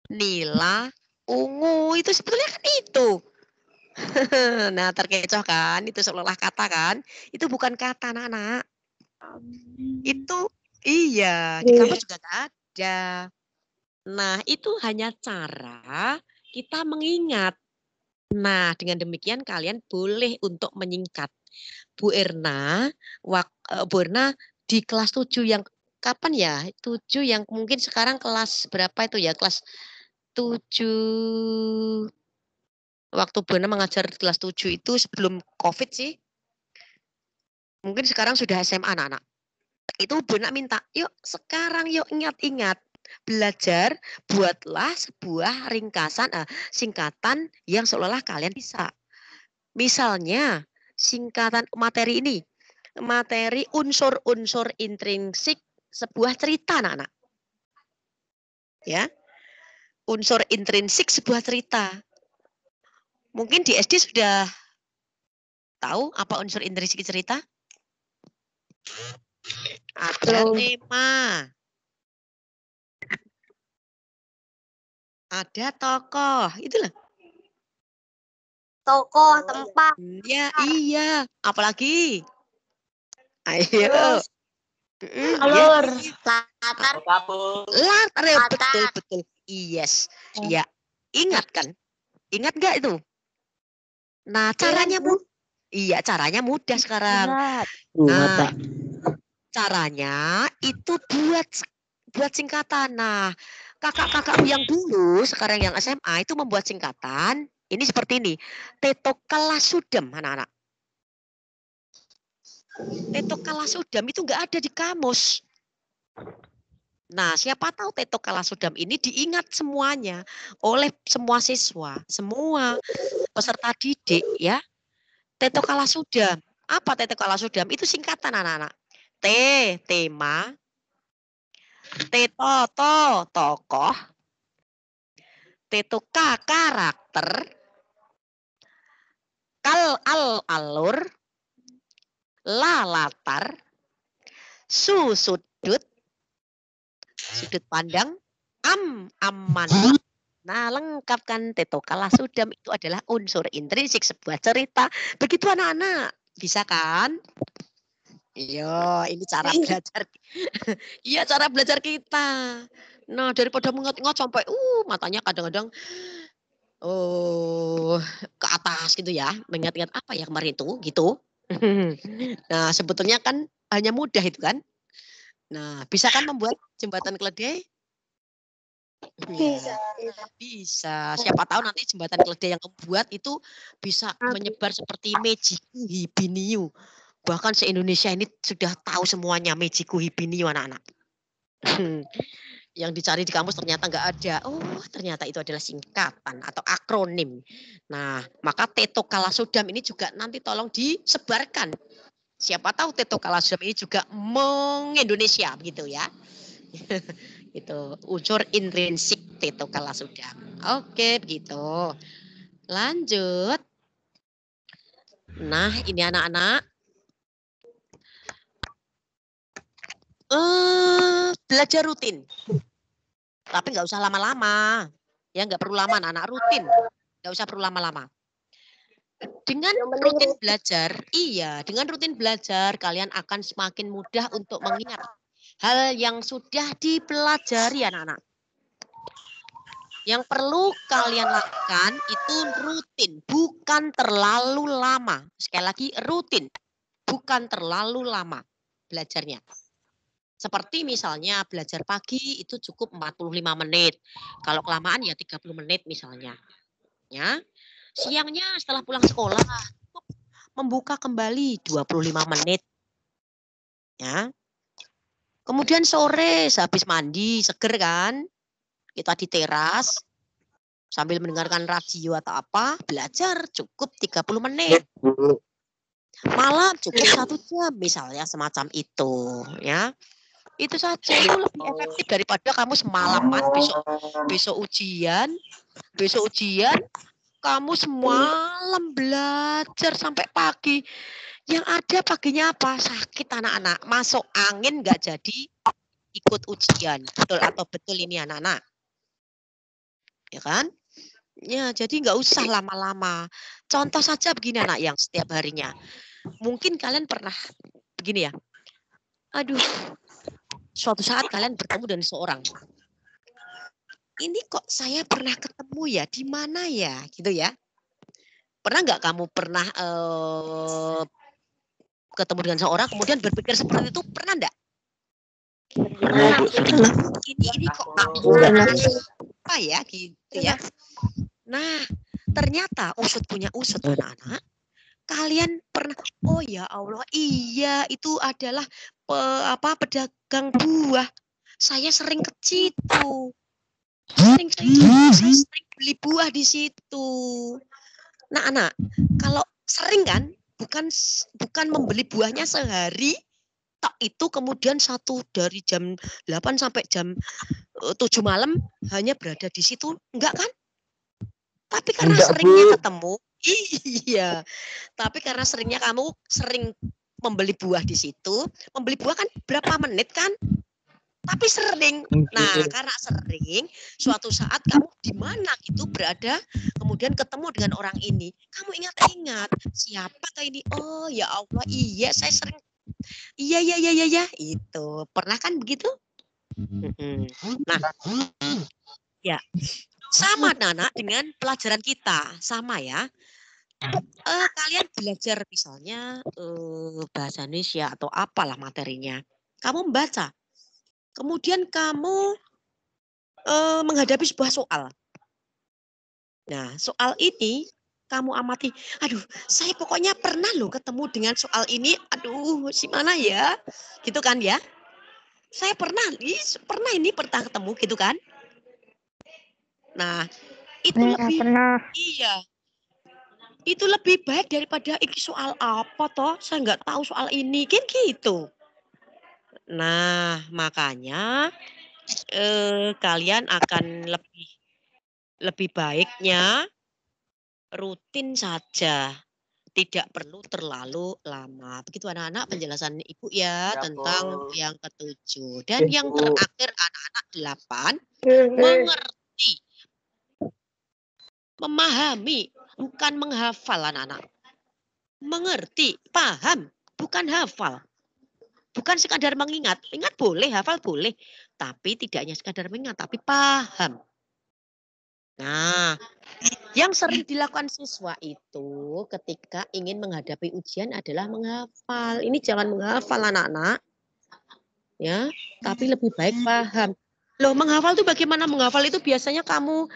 nila, ungu. Itu sebetulnya kan itu. Nah, terkecoh kan? Itu seolah kata kan? Itu bukan kata, anak-anak. Itu iya, di kamus juga nggak ada. Nah, itu hanya cara kita mengingat. Nah, dengan demikian kalian boleh untuk menyingkat. Bu Erna di kelas 7 yang kapan ya? 7 yang mungkin sekarang kelas berapa itu ya? Kelas 7. Waktu Bu Erna mengajar di kelas 7 itu sebelum COVID sih. Mungkin sekarang sudah SMA anak-anak. Itu Bu Erna minta, yuk sekarang yuk ingat-ingat. Belajar, buatlah sebuah ringkasan, singkatan yang seolah-olah kalian bisa. Misalnya, singkatan materi ini. Materi unsur-unsur intrinsik sebuah cerita, anak-anak. Ya. Unsur intrinsik sebuah cerita. Mungkin di SD sudah tahu apa unsur intrinsik cerita? Ada tema. Ada tokoh, itulah. Tokoh, tempat. Ya, iya. Apalagi? Ayo. Alur. Latar. Latar, ya, betul. Yes. Ya. Ingat kan? Ingat nggak itu? Nah, caranya iya, caranya mudah sekarang. Nah, caranya itu buat singkatan. Nah, kakak-kakakku yang dulu, sekarang yang SMA itu membuat singkatan. Ini seperti ini. Teto Kalasudam, anak-anak. Teto Kalasudam itu nggak ada di kamus. Nah, siapa tahu Teto Kalasudam ini diingat semuanya oleh semua siswa, semua peserta didik ya. Teto Kalasudam. Apa Teto Kalasudam? Itu singkatan anak-anak. Tema. Tokoh. Karakter. Alur. Latar. Sudut pandang. Aman. Nah, lengkap kan Teto Kalasudam itu adalah unsur intrinsik sebuah cerita. Begitu anak-anak. Bisa kan? Iya, ini cara belajar. Iya, cara belajar kita. Nah, daripada mengot-ngot sampai matanya kadang-kadang ke atas gitu ya. Mengingat-ingat apa ya kemarin itu gitu. Nah, sebetulnya kan hanya mudah itu kan. Nah, bisa kan membuat jembatan keledai? Bisa. Bisa. Siapa tahu nanti jembatan keledai yang kamu buat itu bisa menyebar seperti Mejiku Hipini. Bahkan se-Indonesia ini sudah tahu semuanya Mejiku Hipini anak-anak. Yang dicari di kampus ternyata nggak ada. Oh, ternyata itu adalah singkatan atau akronim. Nah, maka Teto Kalasudam ini juga nanti tolong disebarkan. Siapa tahu Teto Kalasudam ini juga meng-Indonesia begitu ya. Itu unsur intrinsik Teto Kalasudam. Oke, begitu. Lanjut. Nah, ini anak-anak. Belajar rutin. Tapi nggak usah lama-lama. Ya, nggak perlu lama, anak-anak rutin. Nggak usah perlu lama-lama. Dengan rutin belajar, dengan rutin belajar, kalian akan semakin mudah untuk mengingat hal yang sudah dipelajari anak-anak. Yang perlu kalian lakukan itu rutin, bukan terlalu lama. Sekali lagi rutin, bukan terlalu lama belajarnya. Seperti misalnya belajar pagi itu cukup 45 menit. Kalau kelamaan ya 30 menit misalnya. Ya. Siangnya setelah pulang sekolah membuka kembali 25 menit. Ya. Kemudian sore sehabis mandi, seger kan? Kita di teras sambil mendengarkan radio atau apa, belajar cukup 30 menit. Malam cukup 1 jam misalnya semacam itu, ya. Itu saja, itu lebih efektif daripada kamu semalaman besok ujian kamu semalam belajar sampai pagi. Yang ada paginya apa? Sakit anak-anak, masuk angin nggak jadi ikut ujian. Betul atau betul ini anak-anak? Ya kan? Ya, jadi nggak usah lama-lama. Contoh saja begini anak yang setiap harinya. Mungkin kalian pernah begini ya. Aduh, suatu saat kalian bertemu dengan seorang. Ini kok saya pernah ketemu ya, di mana ya, gitu ya. Pernah nggak kamu pernah ketemu dengan seorang kemudian berpikir seperti itu, pernah enggak? Nah, ini kok apa ya gitu ya. Nah, ternyata usut punya usut anak-anak. Kalian pernah, oh ya Allah, iya itu adalah pedagang buah. Saya sering ke situ. Saya sering beli buah di situ. Nah, anak, kalau sering kan, bukan membeli buahnya sehari, tok itu kemudian dari jam 8 sampai jam 7 malam hanya berada di situ, enggak kan? Tapi karena seringnya ketemu, iya. Tapi karena seringnya kamu sering membeli buah di situ, membeli buah kan berapa menit kan? Tapi sering. Nah, karena sering, suatu saat kamu di mana gitu berada, kemudian ketemu dengan orang ini, kamu ingat-ingat, siapakah ini? Oh, ya Allah, iya saya sering. Iya, itu. Pernah kan begitu? Nah, ya. Sama Nana dengan pelajaran kita, sama ya. Kalian belajar misalnya bahasa Indonesia atau apalah materinya. Kamu membaca. Kemudian kamu menghadapi sebuah soal. Nah, soal ini kamu amati. Aduh, saya pokoknya pernah loh ketemu dengan soal ini. Aduh, si mana ya? Gitu kan ya? Saya pernah ketemu gitu kan? Nah, itu iya. Itu lebih baik daripada ini soal apa toh? Saya nggak tahu soal ini, kan gitu. Nah, makanya kalian akan lebih baiknya rutin saja, tidak perlu terlalu lama. Begitu anak-anak penjelasan Ibu ya tentang yang ke-7. Dan yang terakhir anak-anak 8, mengerti. Memahami, bukan menghafal anak-anak. Mengerti, paham, bukan hafal. Bukan sekadar mengingat. Ingat boleh, hafal boleh. Tapi tidak hanya sekadar mengingat, tapi paham. Nah, yang sering dilakukan siswa itu ketika ingin menghadapi ujian adalah menghafal. Ini jangan menghafal anak-anak. Ya, tapi lebih baik paham. Loh, menghafal itu bagaimana? Menghafal itu biasanya kamu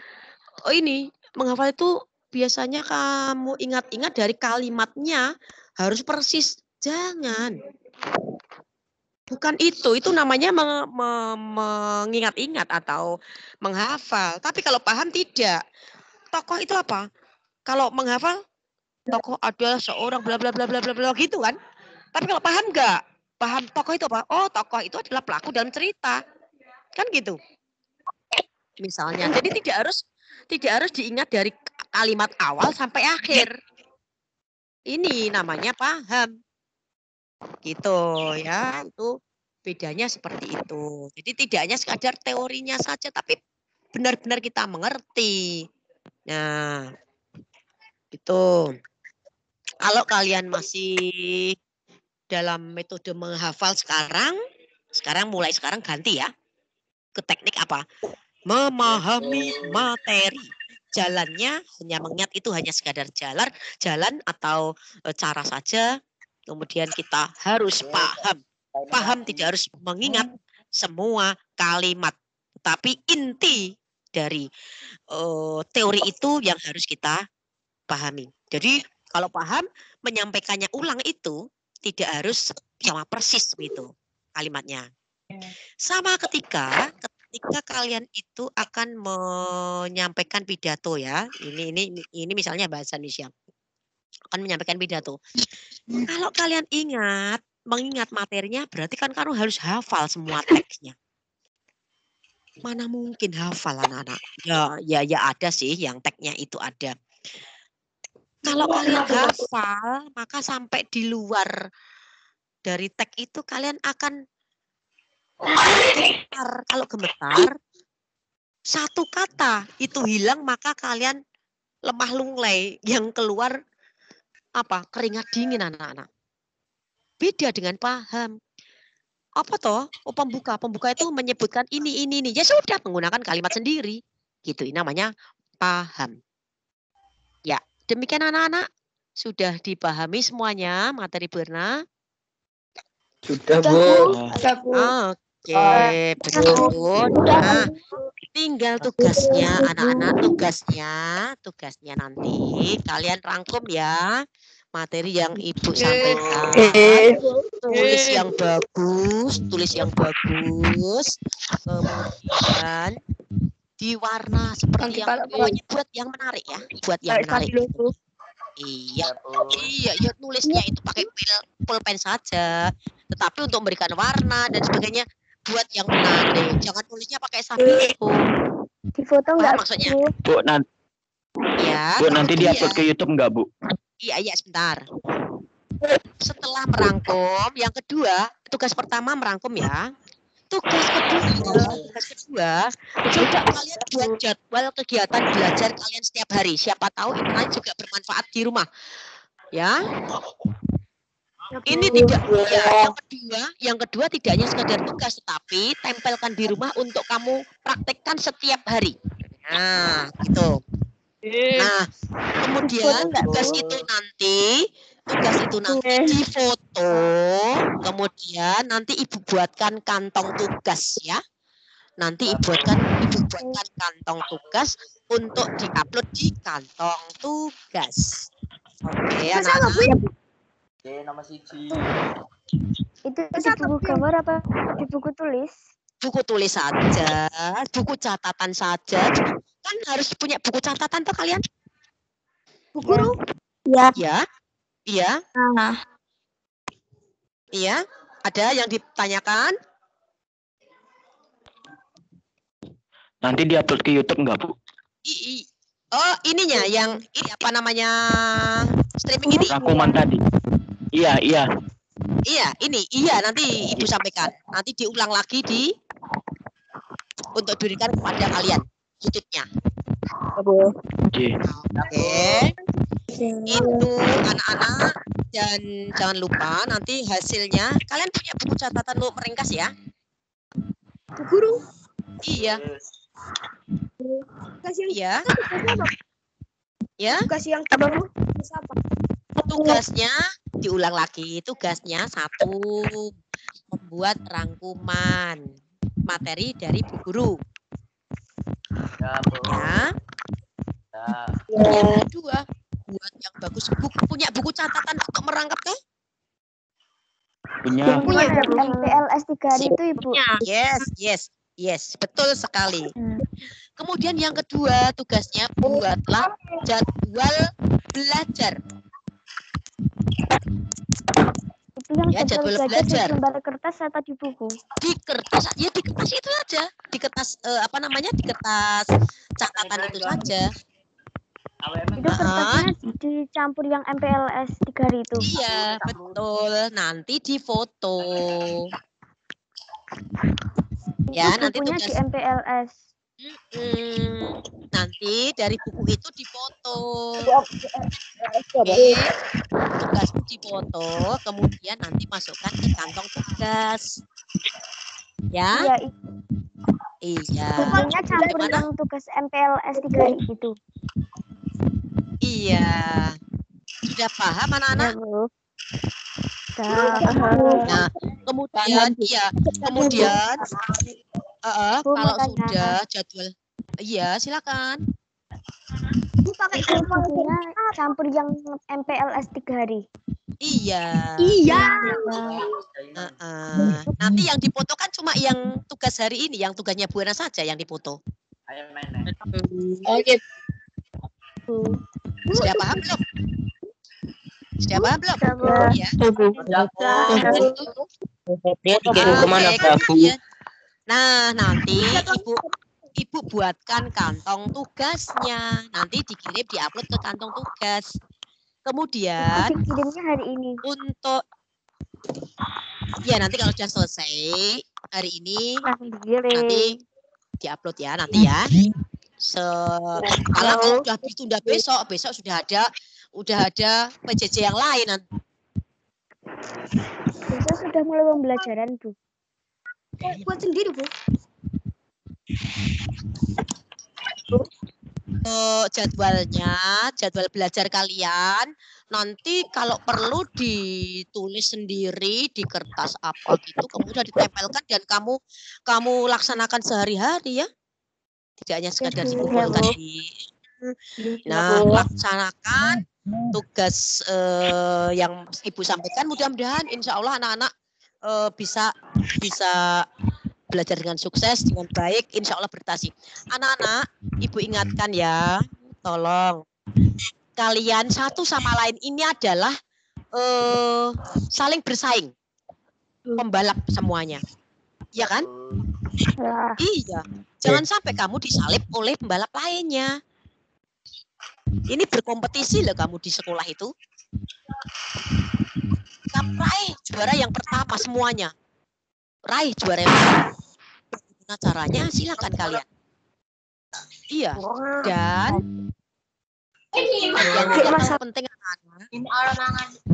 menghafal itu biasanya kamu ingat-ingat dari kalimatnya harus persis. Jangan. Bukan itu namanya mengingat-ingat atau menghafal. Tapi kalau paham tidak. Tokoh itu apa? Kalau menghafal, tokoh adalah seorang bla bla bla bla bla bla gitu kan. Tapi kalau paham enggak? Paham tokoh itu apa? Oh, tokoh itu adalah pelaku dalam cerita. Kan gitu. Misalnya. Jadi tidak harus diingat dari kalimat awal sampai akhir. Ini namanya paham. Gitu ya. Itu bedanya seperti itu. Jadi tidak hanya sekadar teorinya saja, tapi benar-benar kita mengerti. Nah, itu. Kalau kalian masih dalam metode menghafal mulai sekarang ganti ya. Ke teknik apa? Memahami materi. Jalannya hanya mengingat itu hanya sekadar jalan atau cara saja. Kemudian kita harus paham. Paham tidak harus mengingat semua kalimat. Tapi inti dari teori itu yang harus kita pahami. Jadi kalau paham, menyampaikannya ulang itu tidak harus sama persis gitu kalimatnya. Sama ketika kalian itu akan menyampaikan pidato ya. Ini misalnya bahasa Indonesia. Akan menyampaikan pidato. Kalau kalian mengingat materinya berarti kan kamu harus hafal semua teksnya. Mana mungkin hafal anak-anak? Ya ada sih yang teksnya itu ada. Kalau kalian hafal, maka sampai di luar dari teks itu kalian akan gemetar. Kalau gemetar, satu kata itu hilang, maka kalian lemah lunglai. Yang keluar keringat dingin anak-anak. Beda dengan paham. Apa toh? Pembuka itu menyebutkan ini. Ya sudah, menggunakan kalimat sendiri. Gitu, ini namanya paham. Ya, demikian anak-anak. Sudah dipahami semuanya materi Berna? Sudah, Bu. Oke, betul. Nah, tinggal tugasnya anak-anak, tugasnya nanti kalian rangkum ya materi yang Ibu sampaikan. Tulis yang bagus, kemudian diwarna seperti yang pokoknya buat yang menarik ya, Iya, ya nulisnya itu pakai pulpen saja. Tetapi untuk memberikan warna dan sebagainya buat yang menarik. Jangan tulisnya pakai sabito. Di foto enggak maksudnya? Bu, nanti Kemudian, diupload ke YouTube enggak, Bu? Iya, sebentar. Setelah merangkum, yang kedua, tugas pertama merangkum ya. Tugas kedua, coba kalian buat jadwal kegiatan belajar kalian setiap hari. Siapa tahu ini juga bermanfaat di rumah. Ya. Ini tidak yang kedua tidak hanya sekedar tugas, tetapi tempelkan di rumah untuk kamu praktekkan setiap hari. Nah, gitu. Nah, kemudian tugas itu nanti difoto, kemudian nanti Ibu buatkan kantong tugas ya. Nanti Ibu buatkan kantong tugas untuk diupload di kantong tugas. Oke, anak-anak. Nama siji. Itu di buku gambar apa di buku tulis? Buku tulis saja, buku catatan saja. Kan harus punya buku catatan tuh kalian? Bu Guru? Ya. Iya. Iya. Ada yang ditanyakan? Nanti diupload ke YouTube enggak, Bu? Oh, ininya yang ini apa namanya? Streaming ini. Rangkuman tadi. Iya. Iya, nanti Ibu sampaikan. Nanti diulang lagi untuk diberikan kepada kalian YouTube-nya. Oke. Itu anak-anak, dan jangan lupa nanti hasilnya kalian punya buku catatan untuk meringkas ya. Bu Guru. Iya. Iya. Ya. Tugas yang apa? Tugasnya diulang lagi. Tugasnya 1, membuat rangkuman materi dari Bu Guru. Ya. Yang kedua, buat yang bagus. Punya buku catatan untuk merangkap tuh? Punya. MPLS 3 hari itu Ibu. Yes, betul sekali. Kemudian yang kedua, tugasnya buatlah jadwal belajar. Itu yang jadwal belajar di lembar kertas atau di buku? Di kertas itu aja. Di kertas di kertas catatan itu saja. Itu kertasnya dicampur yang MPLS 3 hari itu. Iya, betul. Nanti difoto. Ya, nanti tugas di MPLS. Nanti dari buku itu difoto. Tugasmu difoto, kemudian nanti masukkan ke kantong tugas. Ya? Iya. Bukunya campur yang tugas MPLS 3 hari itu. Iya. Sudah paham anak-anak? Nah, kemudian kalau sudah jadwal, iya silakan. Pakai bukunya campur yang MPLS 3 hari. Iya. Iya. Nanti yang dipoto kan cuma yang tugas hari ini, yang tugasnya Bu Ana saja yang dipoto. Ayo main. Oke. Sudah paham belum? Sudah paham belum? Iya. Dia dikirim kemana, Bu? Ya. Nah, nanti Ibu buatkan kantong tugasnya. Nanti dikirim, diupload ke kantong tugas. Kemudian Kirimnya hari ini. untuk ya nanti kalau sudah selesai hari ini nanti diupload ya nanti ya. Kalau sudah ditunda besok sudah ada PJJ yang lain nanti. Besok sudah mulai pembelajaran, Bu. Buat sendiri, Bu. Jadwal belajar kalian nanti kalau perlu ditulis sendiri di kertas apa gitu, kemudian ditempelkan dan kamu laksanakan sehari-hari ya, tidak hanya sekadar dikumpulkan di. Nah, laksanakan tugas yang Ibu sampaikan, mudah-mudahan insya Allah anak-anak bisa belajar dengan sukses, dengan baik, insya Allah berprestasi. Anak-anak, Ibu ingatkan ya, tolong kalian satu sama lain ini adalah saling bersaing, pembalap semuanya, ya kan? Iya, jangan sampai kamu disalip oleh pembalap lainnya. Ini berkompetisi loh kamu di sekolah itu. Raih juara yang pertama semuanya. Raih juara yang pertama. Nah, caranya silakan kalian. Iya. Dan yang penting anak-anak.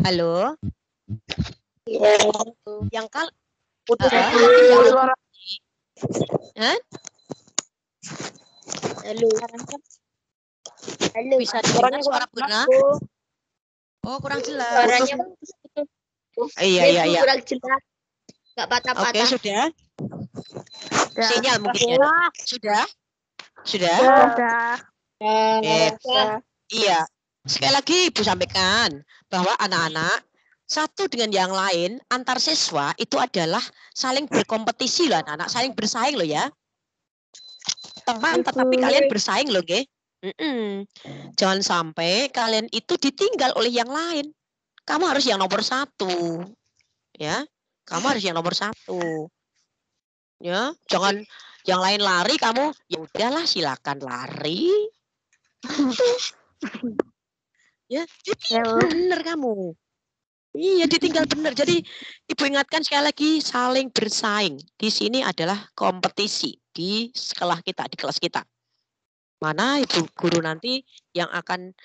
Halo. Yang Halo. Bisa dengar suara Buna? Oh, kurang jelas. Suaranya Iya. kurang jelas. Enggak patah-patah. Oke, sudah. Sinyal mungkin ya. Sudah? Sudah. Iya. Sekali lagi Ibu sampaikan bahwa anak-anak satu dengan yang lain antar siswa itu adalah saling berkompetisi loh anak-anak, saling bersaing loh ya. Teman tetapi kalian bersaing loh, nggih. Jangan sampai kalian itu ditinggal oleh yang lain. Kamu harus yang nomor 1. Ya. Kamu harus yang nomor 1. Ya, jangan yang lain lari kamu ya udahlah silakan lari. Ya, benar kamu. Iya, ditinggal benar. Jadi Ibu ingatkan sekali lagi saling bersaing. Di sini adalah kompetisi di sekolah kita, di kelas kita. Mana Ibu guru nanti yang akan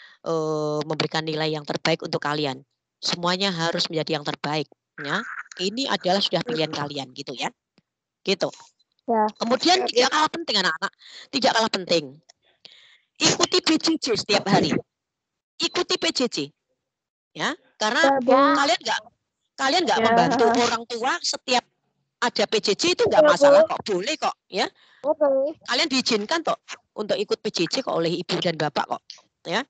memberikan nilai yang terbaik untuk kalian. Semuanya harus menjadi yang terbaik, ya. Ini adalah sudah pilihan kalian gitu ya. Gitu. Ya. Kemudian tidak kalah penting anak-anak, tidak kalah penting. Ikuti PJJ setiap hari. Ikuti PJJ. Ya, karena kalian nggak membantu orang tua setiap ada PJJ itu nggak masalah kok, boleh kok, ya. Kalian diizinkan kok untuk ikut PJJ kok oleh ibu dan bapak kok, ya.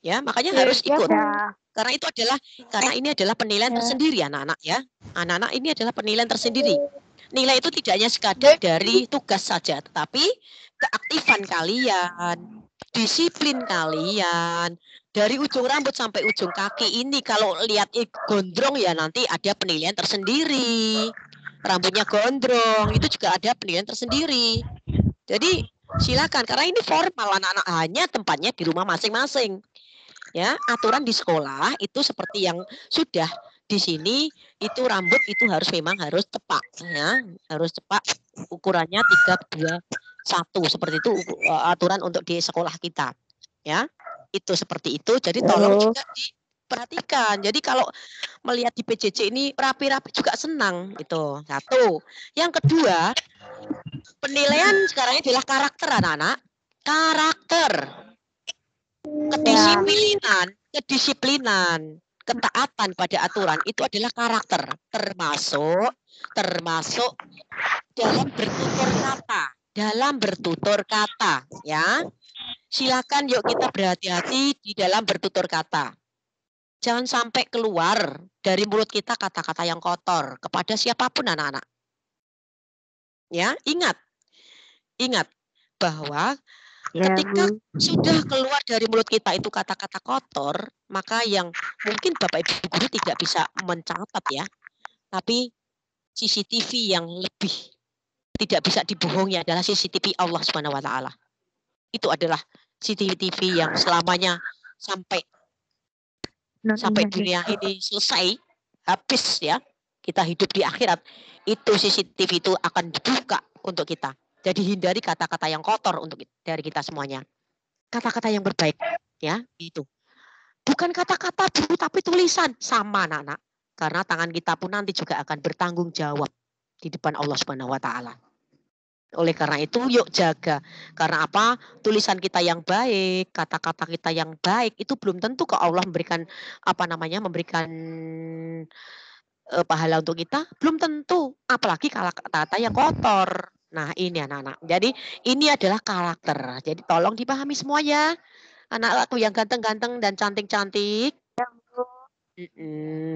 Ya, makanya harus ikut. Karena ini adalah penilaian tersendiri anak-anak ya. Anak-anak ini adalah penilaian tersendiri. Nilai itu tidak hanya sekadar dari tugas saja, tetapi keaktifan kalian, disiplin kalian, dari ujung rambut sampai ujung kaki ini kalau lihat gondrong ya nanti ada penilaian tersendiri. Rambutnya gondrong itu juga ada penilaian tersendiri. Jadi silakan karena ini formal anak-anak hanya tempatnya di rumah masing-masing. Ya, aturan di sekolah itu seperti yang sudah di sini itu rambut itu memang harus tepat ya, harus tepat ukurannya 3, 2, 1 seperti itu aturan untuk di sekolah kita. Ya. Itu seperti itu. Jadi tolong juga diperhatikan. Jadi kalau melihat di PJJ ini rapi-rapi juga senang itu. 1. Yang kedua, penilaian sekarang ini adalah karakter anak-anak. Karakter. Kedisiplinan, ketaatan pada aturan itu adalah karakter, termasuk dalam bertutur kata, ya. Silakan yuk kita berhati-hati di dalam bertutur kata. Jangan sampai keluar dari mulut kita kata-kata yang kotor kepada siapapun anak-anak. Ya, ingat bahwa ketika sudah keluar dari mulut kita itu kata-kata kotor, maka yang mungkin Bapak Ibu guru tidak bisa mencatat ya, tapi CCTV yang lebih tidak bisa dibohongi adalah CCTV Allah Subhanahu wa taala. Itu adalah CCTV yang selamanya sampai dunia ini selesai, habis ya, kita hidup di akhirat, itu CCTV itu akan dibuka untuk kita. Jadi hindari kata-kata yang kotor dari kita semuanya. Kata-kata yang berbaik, ya, itu. Bukan kata-kata bu, tapi tulisan sama anak-anak. Karena tangan kita pun nanti juga akan bertanggung jawab di depan Allah Subhanahu wa taala. Oleh karena itu yuk jaga. Karena apa? Tulisan kita yang baik, kata-kata kita yang baik itu belum tentu kok Allah memberikan pahala untuk kita, belum tentu. Apalagi kata-kata yang kotor. Nah, ini anak-anak. Jadi ini adalah karakter. Jadi tolong dipahami semua ya. Anak-anakku yang ganteng-ganteng dan cantik-cantik.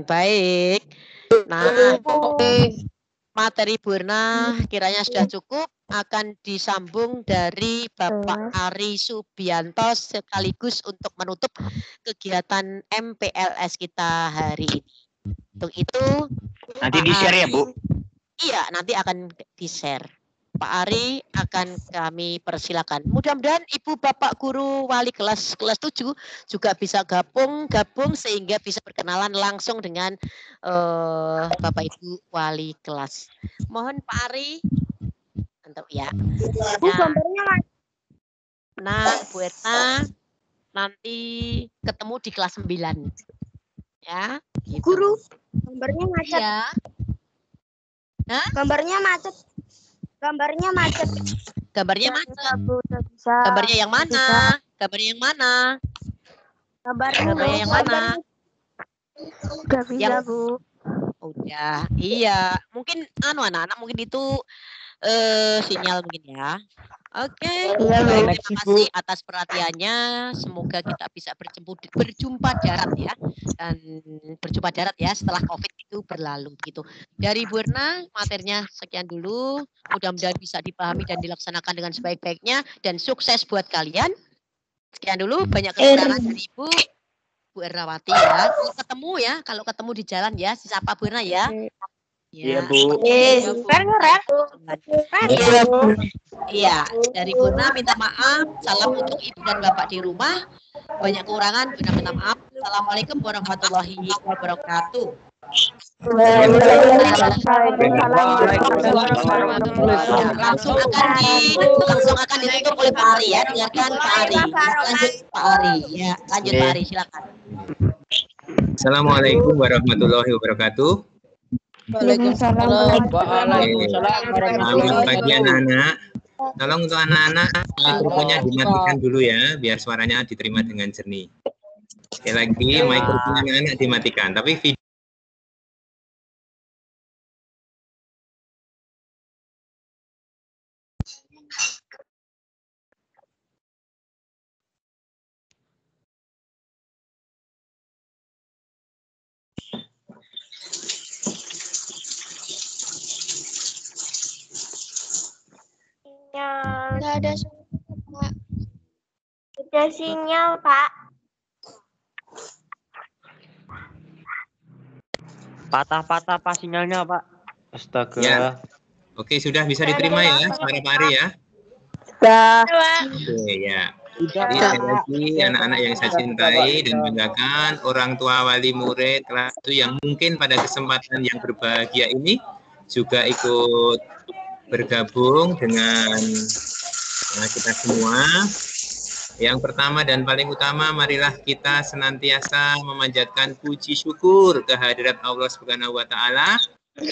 Baik. Nah, materi Burna kiranya sudah cukup, akan disambung dari Bapak Ari Subianto sekaligus untuk menutup kegiatan MPLS kita hari ini. Untuk itu Nanti di-share ya, Bu? Iya, nanti akan di-share. Pak Ari akan kami persilakan. Mudah-mudahan Ibu Bapak Guru Wali kelas 7 juga bisa gabung sehingga bisa berkenalan langsung dengan Bapak Ibu Wali kelas. Mohon Pak Ari untuk ya. Nah, Bu Erna nanti ketemu di kelas 9. Ya, gitu. Guru, gambarnya macet. Ya. Nah, Gambarnya macet. gambarnya macet. Bisa. Gambarnya yang mana? Gambarnya yang mana? Gambarnya yang mana? Gak bisa, Yang- Bu. Udah, iya. Mungkin anak-anak mungkin itu sinyal mungkin ya. Oke, Iya, Bu. baik, terima kasih atas perhatiannya. Semoga kita bisa berjumpa darat ya, dan berjumpa darat ya setelah COVID itu berlalu gitu. Dari Bu Erna, materinya sekian dulu. Mudah-mudahan bisa dipahami dan dilaksanakan dengan sebaik-baiknya dan sukses buat kalian. Sekian dulu, banyak kekurangan dari Bu Ernawati ya. Kalau ketemu di jalan ya, disapa Bu Erna ya. Iya, Bu. Iya, dari Guna minta maaf. Salam untuk ibu dan bapak di rumah. Banyak kekurangan, Guna minta maaf. Assalamualaikum warahmatullahi wabarakatuh. Langsung akan ditutup oleh Pak Ari ya. Dengarkan Pak Ari. Lanjut Pak Ari. Ya, lanjut Pak Ari, silakan. Assalamualaikum warahmatullahi wabarakatuh. Waalaikumsalam. Selamat pagi anak-anak. Tolong untuk anak-anak mikrofonnya dimatikan dulu ya, biar suaranya diterima dengan jernih. Sekali lagi mikrofon anak-anak dimatikan, tapi video Nggak ada sinyal, Pak. Ada sinyal, Pak. Patah-patah pas sinyalnya, Pak. Astaga. Ya. Oke, sudah bisa diterima ya suara Pak Ari ya. Oke ya. Jadi sekali lagi anak-anak yang saya cintai dan banggakan, orang tua wali murid kelas 1 yang mungkin pada kesempatan yang berbahagia ini juga ikut bergabung dengan kita semua. Yang pertama dan paling utama, marilah kita senantiasa memanjatkan puji syukur kehadirat Allah Subhanahu wa taala.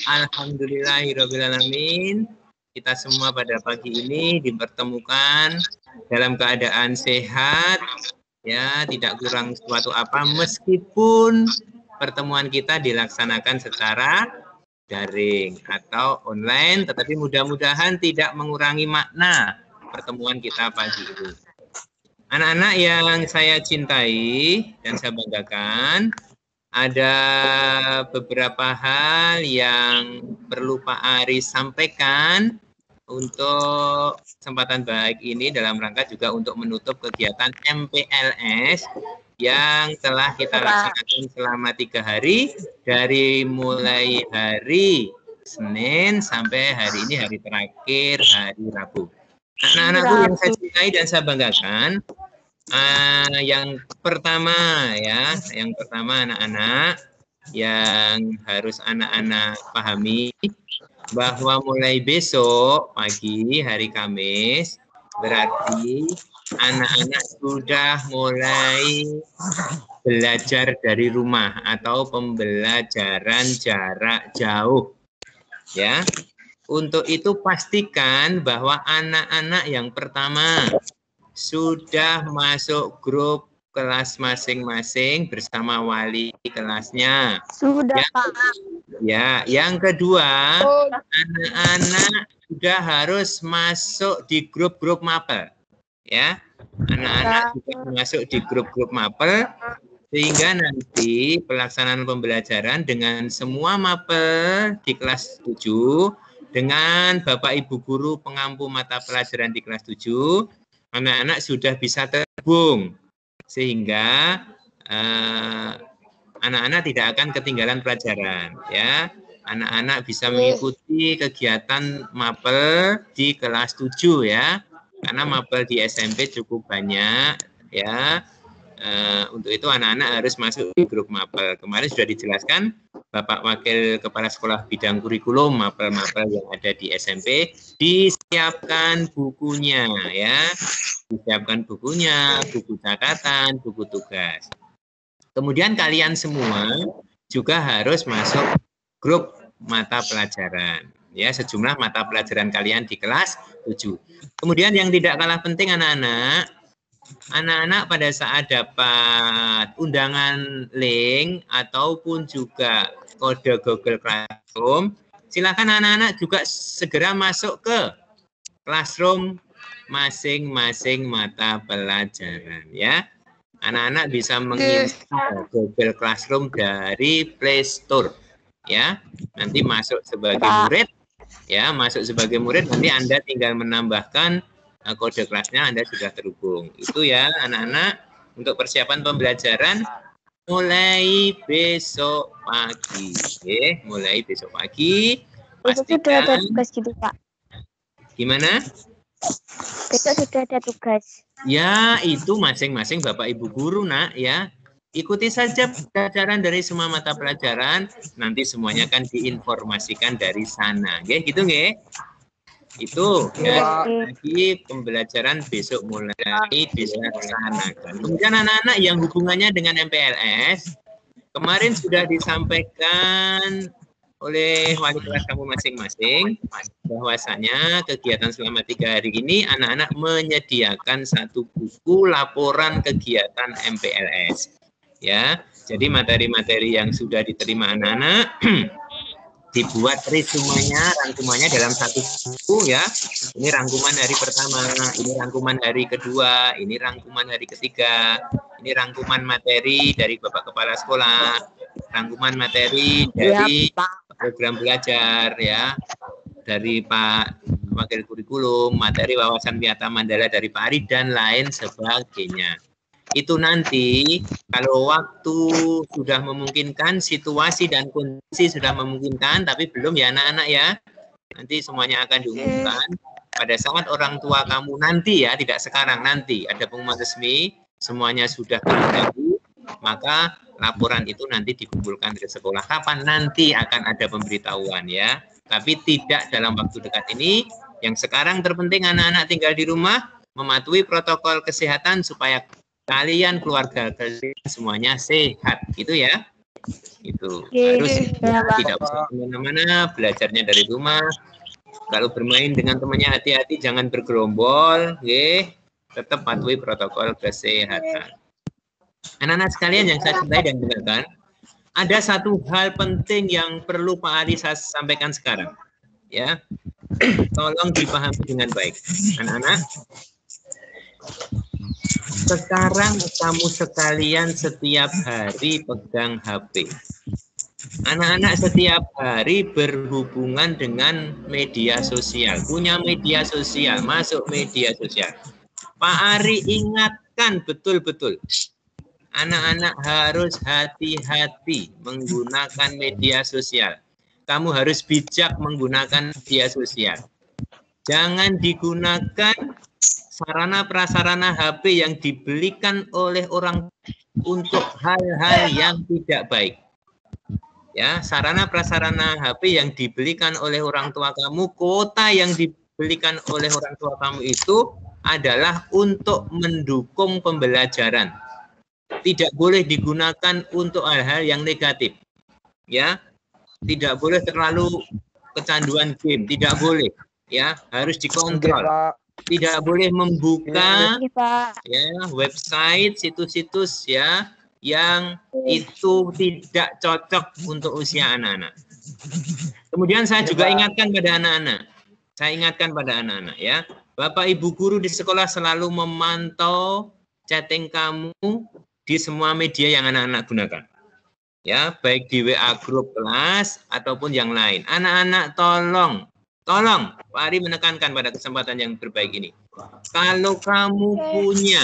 Alhamdulillahirabbil alamin. Kita semua pada pagi ini dipertemukan dalam keadaan sehat, ya, tidak kurang suatu apa, meskipun pertemuan kita dilaksanakan secara daring atau online, tetapi mudah-mudahan tidak mengurangi makna pertemuan kita pagi ini. Anak-anak yang saya cintai dan saya banggakan, ada beberapa hal yang perlu Pak Ari sampaikan untuk kesempatan baik ini dalam rangka juga untuk menutup kegiatan MPLS yang telah kita laksanakan selama 3 hari dari mulai hari Senin sampai hari ini hari terakhir hari Rabu. Anak-anakku yang saya cintai dan saya banggakan, yang pertama ya, yang pertama anak-anak yang harus anak-anak pahami bahwa mulai besok pagi hari Kamis berarti anak-anak sudah mulai belajar dari rumah atau pembelajaran jarak jauh. Ya, untuk itu pastikan bahwa anak-anak yang pertama sudah masuk grup kelas masing-masing bersama wali kelasnya. Sudah, Pak. Ya, yang kedua, anak-anak sudah harus masuk di grup-grup mapel. Ya, anak-anak sudah masuk di grup-grup mapel sehingga nanti pelaksanaan pembelajaran dengan semua mapel di kelas 7 dengan Bapak Ibu guru pengampu mata pelajaran di kelas 7, anak-anak sudah bisa terhubung sehingga anak-anak tidak akan ketinggalan pelajaran ya. Anak-anak bisa mengikuti kegiatan mapel di kelas 7 ya. Karena mapel di SMP cukup banyak ya. Untuk itu anak-anak harus masuk di grup mapel. Kemarin sudah dijelaskan Bapak Wakil Kepala Sekolah Bidang Kurikulum mapel-mapel yang ada di SMP, disiapkan bukunya ya. Disiapkan bukunya, buku catatan, buku tugas. Kemudian kalian semua juga harus masuk grup mata pelajaran. Ya, sejumlah mata pelajaran kalian di kelas 7. Kemudian yang tidak kalah penting anak-anak pada saat dapat undangan link ataupun juga kode Google Classroom, silakan anak-anak juga segera masuk ke Classroom masing-masing mata pelajaran ya. Anak-anak bisa menginstal Google Classroom dari Play Store ya. Nanti masuk sebagai murid ya, masuk sebagai murid nanti Anda tinggal menambahkan kode kelasnya, Anda sudah terhubung. Itu ya anak-anak untuk persiapan pembelajaran mulai besok pagi. Oke, mulai besok pagi. Besok sudah ada tugas gitu, Pak. Gimana? Besok sudah ada tugas. Ya, itu masing-masing Bapak Ibu guru, Nak, ya. Ikuti saja pelajaran dari semua mata pelajaran, nanti semuanya akan diinformasikan dari sana. Oke, gitu nggih? Itu ya, lagi pembelajaran besok mulai dilaksanakan. Kemudian anak-anak yang hubungannya dengan MPLS, kemarin sudah disampaikan oleh wali kelas kamu masing-masing bahwasanya kegiatan selama 3 hari ini anak-anak menyediakan satu buku laporan kegiatan MPLS ya. Jadi materi-materi yang sudah diterima anak-anak dibuat rangkumannya dalam satu buku ya. Ini rangkuman hari pertama, ini rangkuman hari kedua, ini rangkuman hari ketiga, ini rangkuman materi dari Bapak Kepala Sekolah, rangkuman materi dari program belajar ya, dari Pak Wakil Kurikulum, materi wawasan Piata Mandala dari Pak Ari dan lain sebagainya. Itu nanti kalau waktu sudah memungkinkan, situasi dan kondisi sudah memungkinkan, tapi belum ya anak-anak ya. Nanti semuanya akan diumumkan pada saat orang tua kamu nanti ya, tidak sekarang, nanti ada pengumuman resmi, semuanya sudah terjadi, maka laporan itu nanti dikumpulkan ke sekolah. Kapan nanti akan ada pemberitahuan ya. Tapi tidak dalam waktu dekat ini. Yang sekarang terpenting anak-anak tinggal di rumah, mematuhi protokol kesehatan supaya kalian keluarga kalian semuanya sehat, gitu ya. Itu harus tidak usah kemana-mana, belajarnya dari rumah. Kalau bermain dengan temannya hati-hati, jangan bergerombol, tetap patuhi protokol kesehatan. Anak-anak sekalian yang saya cintai dan banggakan, ada satu hal penting yang perlu Pak Ari saya sampaikan sekarang, ya. Tolong dipahami dengan baik, anak-anak. Sekarang kamu sekalian setiap hari pegang HP. Anak-anak setiap hari berhubungan dengan media sosial, punya media sosial, masuk media sosial. Pak Ari ingatkan betul-betul. Anak-anak harus hati-hati menggunakan media sosial. Kamu harus bijak menggunakan media sosial. Jangan digunakan sarana prasarana HP yang dibelikan oleh orang untuk hal-hal yang tidak baik. Ya, sarana prasarana HP yang dibelikan oleh orang tua kamu, kuota yang dibelikan oleh orang tua kamu itu adalah untuk mendukung pembelajaran. Tidak boleh digunakan untuk hal-hal yang negatif. Ya, tidak boleh terlalu kecanduan game, tidak boleh. Ya, harus dikontrol. Tidak boleh membuka ya website, situs-situs ya yang itu tidak cocok untuk usia anak-anak. Kemudian saya juga ingatkan pada anak-anak. Saya ingatkan pada anak-anak ya. Bapak Ibu guru di sekolah selalu memantau chatting kamu di semua media yang anak-anak gunakan. Ya, baik di WA grup kelas ataupun yang lain. Anak-anak tolong Pak Ari menekankan pada kesempatan yang berbaik ini. Kalau kamu punya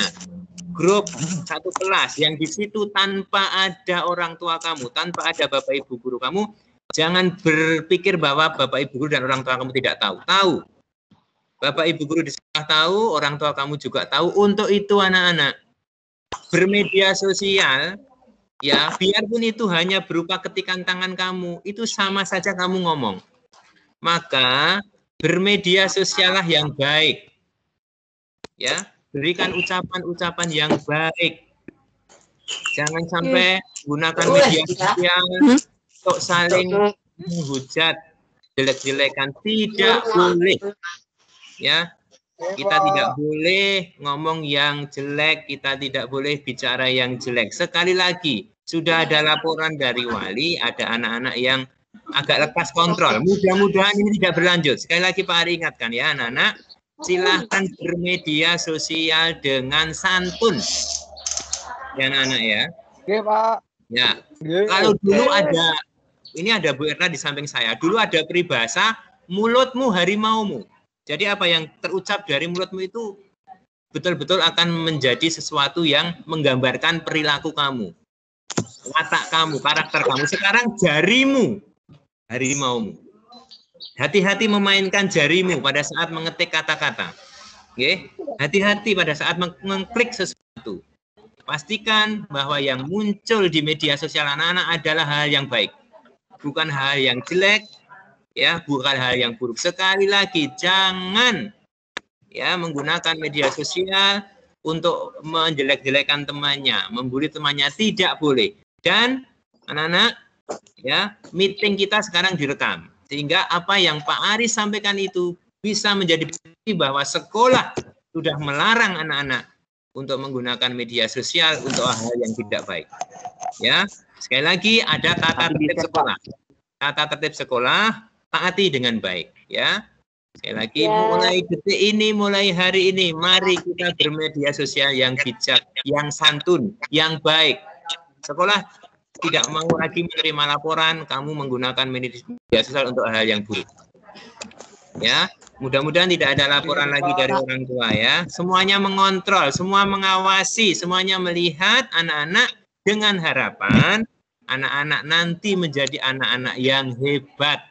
grup satu kelas yang di situ tanpa ada orang tua kamu, tanpa ada Bapak Ibu guru kamu, jangan berpikir bahwa Bapak Ibu guru dan orang tua kamu tidak tahu. Tahu. Bapak Ibu guru di sekolah tahu, orang tua kamu juga tahu. Untuk itu anak-anak, bermedia sosial, ya biarpun itu hanya berupa ketikan tangan kamu, itu sama saja kamu ngomong. Maka bermedia sosiallah yang baik. Ya, berikan ucapan-ucapan yang baik. Jangan sampai gunakan media sosial untuk saling menghujat, jelek-jelekan. Tidak boleh. Ya, kita tidak boleh ngomong yang jelek, kita tidak boleh bicara yang jelek. Sekali lagi, sudah ada laporan dari wali, ada anak-anak yang agak lepas kontrol. Mudah-mudahan ini tidak berlanjut. Sekali lagi Pak Ari ingatkan ya anak-anak, silahkan bermedia sosial dengan santun. Ya anak-anak ya. Oke Pak. Ya. Kalau dulu ada, ini ada Bu Erna di samping saya. Dulu ada peribahasa, mulutmu harimaumu. Jadi apa yang terucap dari mulutmu itu betul-betul akan menjadi sesuatu yang menggambarkan perilaku kamu. Watak kamu, karakter kamu. Sekarang jarimu harimaumu. Hati-hati memainkan jarimu pada saat mengetik kata-kata. Oke? Hati-hati pada saat mengklik sesuatu. Pastikan bahwa yang muncul di media sosial anak-anak adalah hal yang baik. Bukan hal yang jelek, ya, bukan hal yang buruk. Sekali lagi, jangan ya menggunakan media sosial untuk menjelek-jelekan temannya, membuli temannya, tidak boleh. Dan anak-anak, ya, meeting kita sekarang direkam. Sehingga apa yang Pak Ari sampaikan itu bisa menjadi bukti bahwa sekolah sudah melarang anak-anak untuk menggunakan media sosial untuk hal yang tidak baik. Ya, sekali lagi ada tata tertib sekolah. Tata tertib sekolah taati dengan baik. Ya, sekali lagi mulai detik ini, mulai hari ini, mari kita bermedia sosial yang bijak, yang santun, yang baik. Sekolah tidak mau lagi menerima laporan kamu menggunakan media sosial untuk hal yang buruk. Ya, mudah-mudahan tidak ada laporan lagi dari orang tua ya. Semuanya mengontrol, semua mengawasi, semuanya melihat anak-anak dengan harapan anak-anak nanti menjadi anak-anak yang hebat.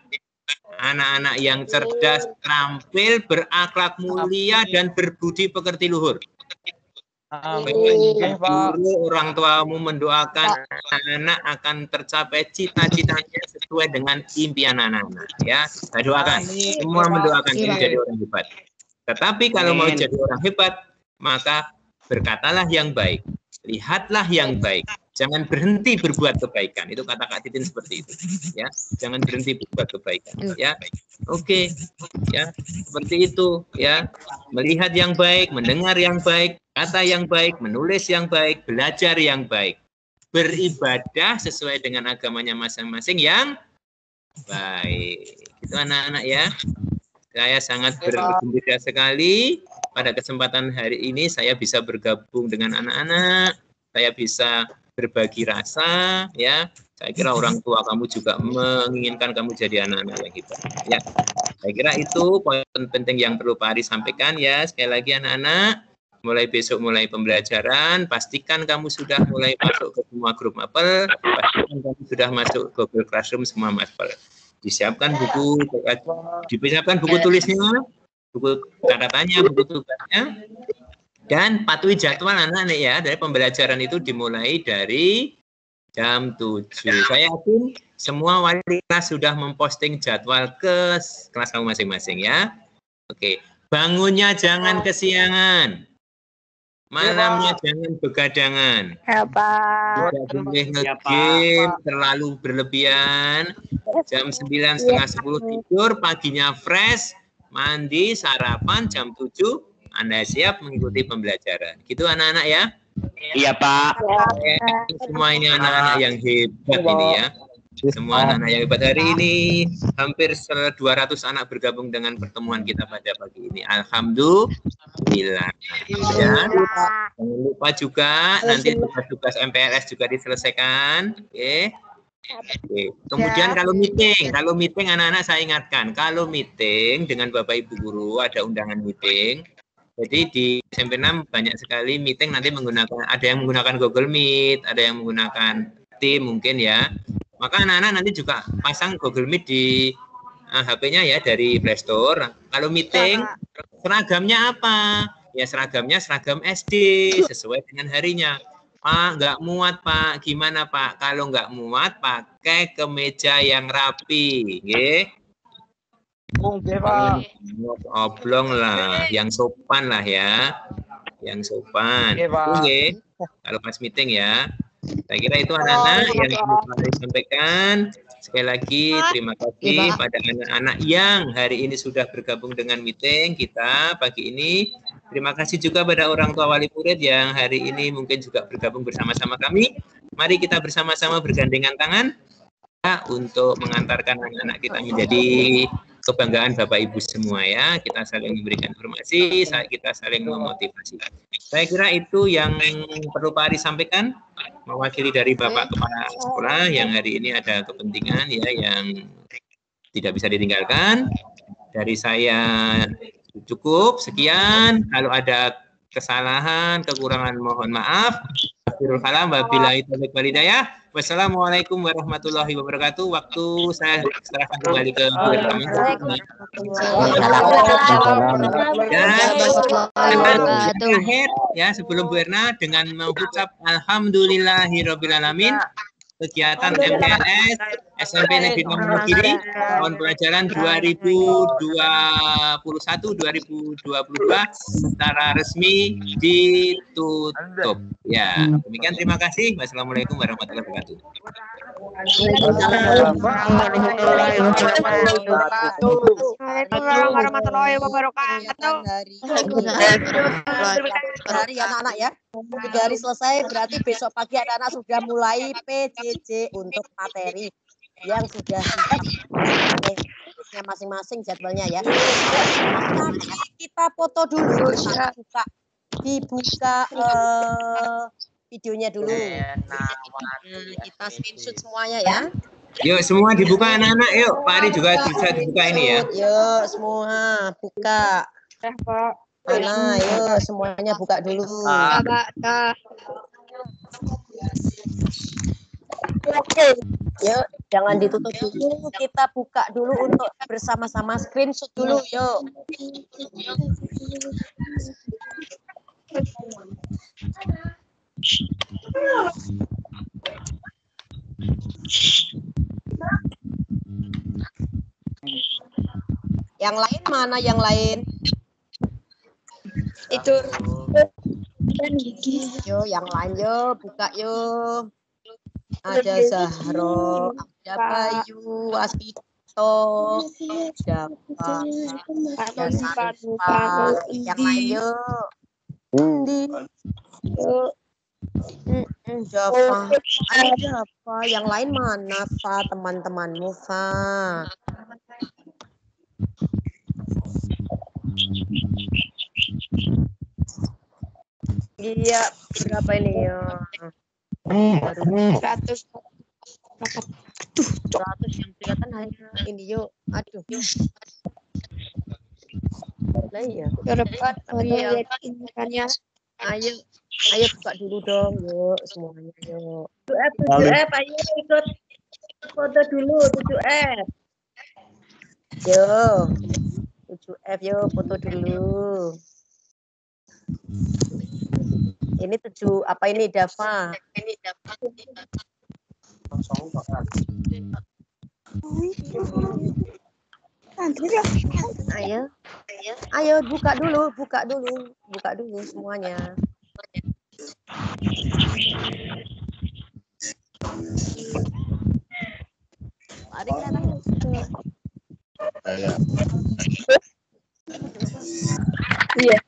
Anak-anak yang cerdas, terampil, berakhlak mulia dan berbudi pekerti luhur. Guru, orang tuamu mendoakan anak akan tercapai cita-citanya sesuai dengan impian anak-anak. Ya, saya doakan. Semua mendoakan ini jadi orang hebat. Tetapi kalau mau jadi orang hebat, maka berkatalah yang baik, lihatlah yang baik. Jangan berhenti berbuat kebaikan. Itu kata Kak Titin seperti itu. Ya, jangan berhenti berbuat kebaikan. Ya, oke. Ya, seperti itu. Ya, melihat yang baik, mendengar yang baik, kata yang baik, menulis yang baik, belajar yang baik, beribadah sesuai dengan agamanya masing-masing yang baik. Itu anak-anak ya. Saya sangat bergembira sekali pada kesempatan hari ini saya bisa bergabung dengan anak-anak, saya bisa berbagi rasa, ya. Saya kira orang tua kamu juga menginginkan kamu jadi anak-anak yang hebat, ya. Saya kira itu poin penting yang perlu Pak Ari sampaikan, ya. Sekali lagi anak-anak, mulai besok mulai pembelajaran, pastikan kamu sudah mulai masuk ke semua grup mapel, pastikan kamu sudah masuk Google Classroom semua mapel. Disiapkan buku tulisnya, buku catatannya, buku tugasnya, dan patuhi jadwal anak-anak ya. Dari pembelajaran itu dimulai dari jam 7. Saya yakin semua wali kelas sudah memposting jadwal ke kelas kamu masing-masing ya. Oke, bangunnya jangan kesiangan. Malamnya jangan begadangan. Ya, Pak. Tidak boleh nge-game terlalu berlebihan. Jam 9, setengah 10 tidur, paginya fresh, mandi, sarapan, jam 7, Anda siap mengikuti pembelajaran. Gitu anak-anak ya? Iya, Pak. Semua ini anak-anak yang hebat ini ya. Semua anak-anak yang hebat hari ini. Hampir 200 anak bergabung dengan pertemuan kita pada pagi ini. Alhamdulillah. Ya. Jangan lupa juga nanti tugas-tugas MPLS juga diselesaikan. Oke. Oke. Kemudian kalau meeting anak-anak saya ingatkan, kalau meeting dengan Bapak Ibu guru ada undangan meeting. Jadi di SMP 6 banyak sekali meeting nanti ada yang menggunakan Google Meet, ada yang menggunakan Team mungkin ya. Maka anak-anak nanti juga pasang Google Meet di HP-nya ya dari Play Store. Kalau meeting seragamnya apa? Ya seragamnya seragam SD sesuai dengan harinya. Pak, nggak muat Pak. Gimana Pak? Kalau nggak muat, pakai kemeja yang rapi. Oke? Oke, Pak. Oblong lah, yang sopan lah ya. Yang sopan. Oke, Pak. Oke? Kalau pas meeting ya. Saya kira itu anak-anak yang ingin saya sampaikan. Sekali lagi terima kasih pada anak-anak yang hari ini sudah bergabung dengan meeting kita pagi ini. Terima kasih juga pada orang tua wali murid yang hari ini mungkin juga bergabung bersama-sama kami. Mari kita bersama-sama bergandengan tangan untuk mengantarkan anak-anak kita menjadi kebanggaan Bapak Ibu semua ya. Kita saling memberikan informasi, kita saling memotivasi. Saya kira itu yang perlu Pak Ari sampaikan, mewakili dari Bapak Kepala Sekolah yang hari ini ada kepentingan ya yang tidak bisa ditinggalkan. Dari saya cukup, sekian. Kalau ada kesalahan, kekurangan mohon maaf. Wassalamualaikum warahmatullahi wabarakatuh. Waktu saya serahkan kembali ke terakhir ya sebelum Bu Erna dengan mengucap alhamdulillahirobbilalamin. Kegiatan MPLS SMP Negeri Nonogiri tahun pelajaran 2021-2022 secara resmi ditutup. Ya, demikian terima kasih. Wassalamualaikum warahmatullahi wabarakatuh. Waalaikumsalam warahmatullahi wabarakatuh. Hari anak-anak ya. 3 hari selesai berarti besok pagi anak-anak sudah mulai PJJ untuk materi yang sudah masing-masing jadwalnya ya. Kita foto dulu, dibuka videonya dulu. Kita screenshot semuanya ya. Yuk semua dibuka anak-anak, yuk. Pak Ari juga bisa dibuka ini ya. Yuk semua buka. Mana, yuk semuanya buka dulu. Yuk, jangan ditutup dulu. Kita buka dulu untuk bersama-sama screenshot dulu, yuk. Yang lain mana yang lain? Itu Yo, yang lain yo, buka yo. Ada Zahro, ada Bayu, Waspito, Java, ada Sanfa, yang lain yo. Java, ada Java, yang lain mana Fa, teman-temanmu Fa? Iya, berapa ini ya? 100. 100 yang kelihatan hanya ini yuk. Aduh. Lah iya. Cepat Tapi untuk yang lihat infonya. ayo buka dulu dong yuk semuanya yuk. 7F, ayo ikut foto dulu 7F. Yo. 7F yuk foto dulu. Ini 7 apa ini Dava? Ayo buka dulu semuanya. Mari kita Iya.